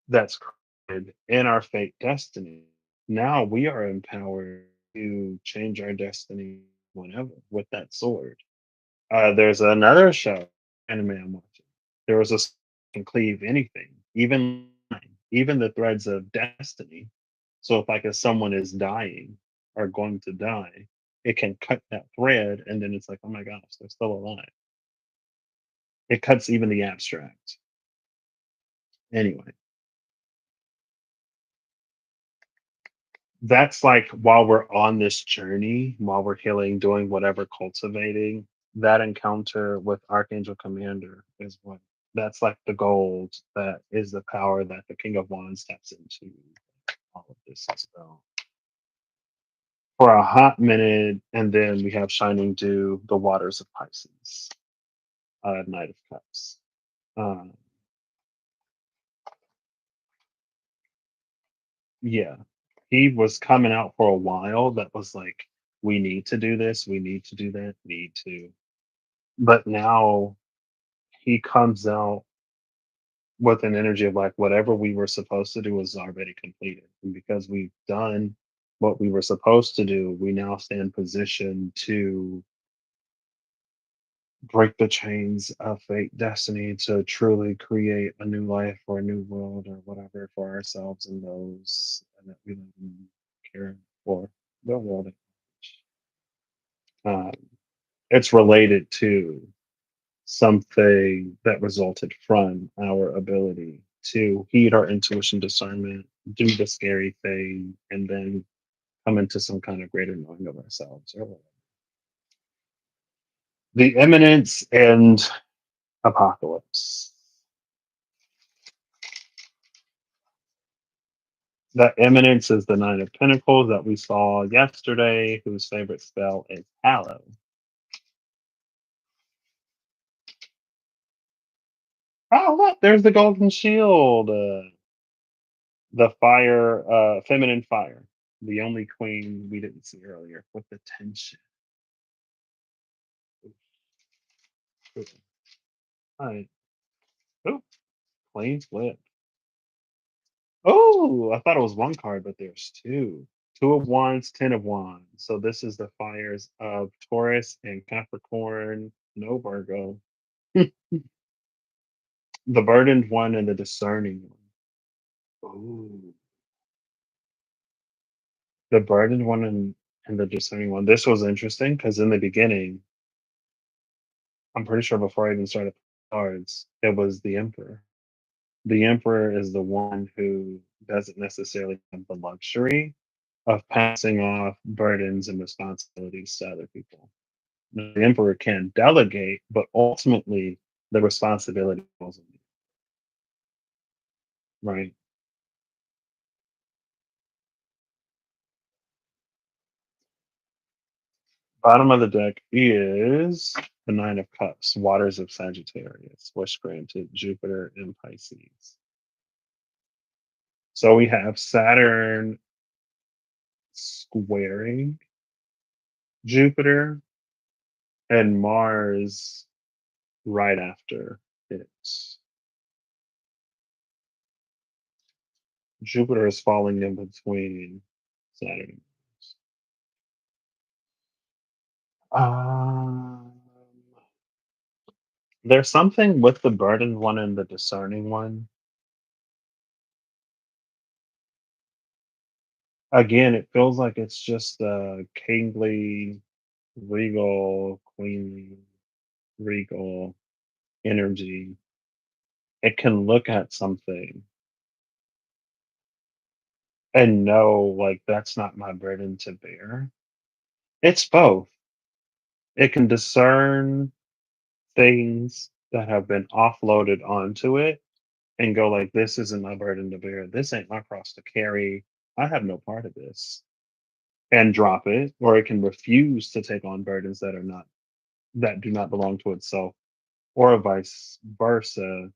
that's created in our fate destiny. Now we are empowered to change our destiny whenever with that sword. There's another show, anime I'm watching. There was a can cleave anything, even line, even the threads of destiny. So if like if someone is dying or going to die, it can cut that thread, and then it's like, oh my gosh, they're still alive. It cuts even the abstract. Anyway, That's like while we're on this journey, while we're healing, doing whatever, cultivating, that encounter with Archangel Commander is what that's like the gold that is the power that the King of Wands taps into all of this as well. For a hot minute, and then we have Shining Dew, the waters of Pisces, Knight of Cups. Uh, yeah, he was coming out for a while. That was like, we need to do this, we need to do that, need to. But now he comes out with an energy of like whatever we were supposed to do was already completed. And because we've done what we were supposed to do, we now stand positioned to break the chains of fate, destiny, to truly create a new life or a new world or whatever for ourselves and those that we live and care for the world. Um, it's related to something that resulted from our ability to heed our intuition, discernment, do the scary thing, and then come into some kind of greater knowing of ourselves or whatever. The imminence and apocalypse. The eminence is the Nine of Pentacles that we saw yesterday, whose favorite spell is Hallow. Oh, look, there's the Golden Shield. The fire, feminine fire. The only queen we didn't see earlier with the tension. Ooh, right. Oh, plain flip. Oh, I thought it was one card, but there's two. Two of Wands, Ten of Wands. So this is the fires of Taurus and Capricorn, no Virgo. The burdened one and the discerning one. Ooh. The burdened one and the discerning one. This was interesting because in the beginning, I'm pretty sure before I even started cards, it was the Emperor. The Emperor is the one who doesn't necessarily have the luxury of passing off burdens and responsibilities to other people. The Emperor can delegate, but ultimately the responsibility falls on you, right? Bottom of the deck is the Nine of Cups, Waters of Sagittarius, wish granted, Jupiter in Pisces. So we have Saturn squaring Jupiter and Mars right after it. Jupiter is falling in between Saturn. Um, there's something with the burdened one and the discerning one. Again, it feels like it's just a kingly, regal, queenly, regal energy. It can look at something and know, like, that's not my burden to bear. It's both. It can discern things that have been offloaded onto it and go, like, this isn't my burden to bear. This ain't my cross to carry. I have no part of this. And drop it, or it can refuse to take on burdens that do not belong to itself, or vice versa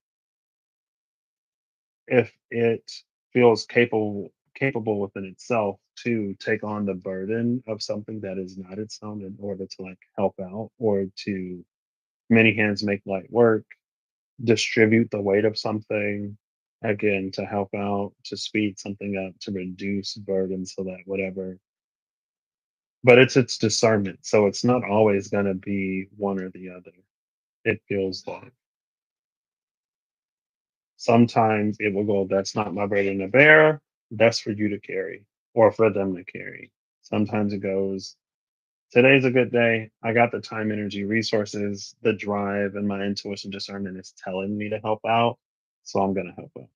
if it feels capable within itself to take on the burden of something that is not its own in order to like help out or to many hands make light work, distribute the weight of something again to help out, to speed something up, to reduce burden so that whatever. But it's discernment, so it's not always going to be one or the other. It feels like sometimes it will go, that's not my burden to bear. That's for you to carry or for them to carry. Sometimes it goes, today's a good day. I got the time, energy, resources, the drive, and my intuition discernment is telling me to help out. So I'm going to help out.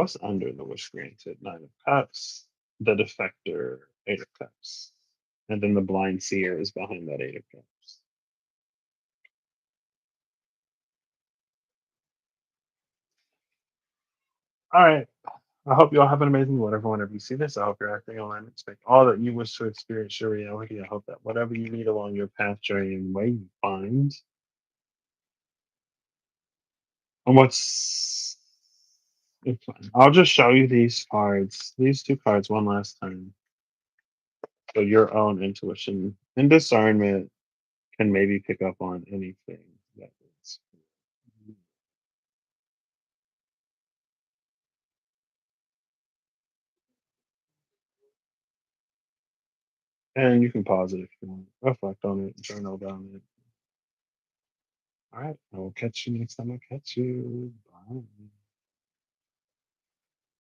What's under the wish granted? Nine of Cups, the defector, Eight of Cups. And then the blind seer is behind that Eight of Cups. All right. I hope you all have an amazing whatever whenever you see this. I hope you're acting on expect all that you wish to experience your reality. I hope that whatever you need along your path, journey, and way you find. And what's it's fine. I'll just show you these cards, these two cards one last time. So your own intuition and discernment can maybe pick up on anything that is. And you can pause it if you want. Reflect on it, journal down it. All right. I will catch you next time I catch you. Bye.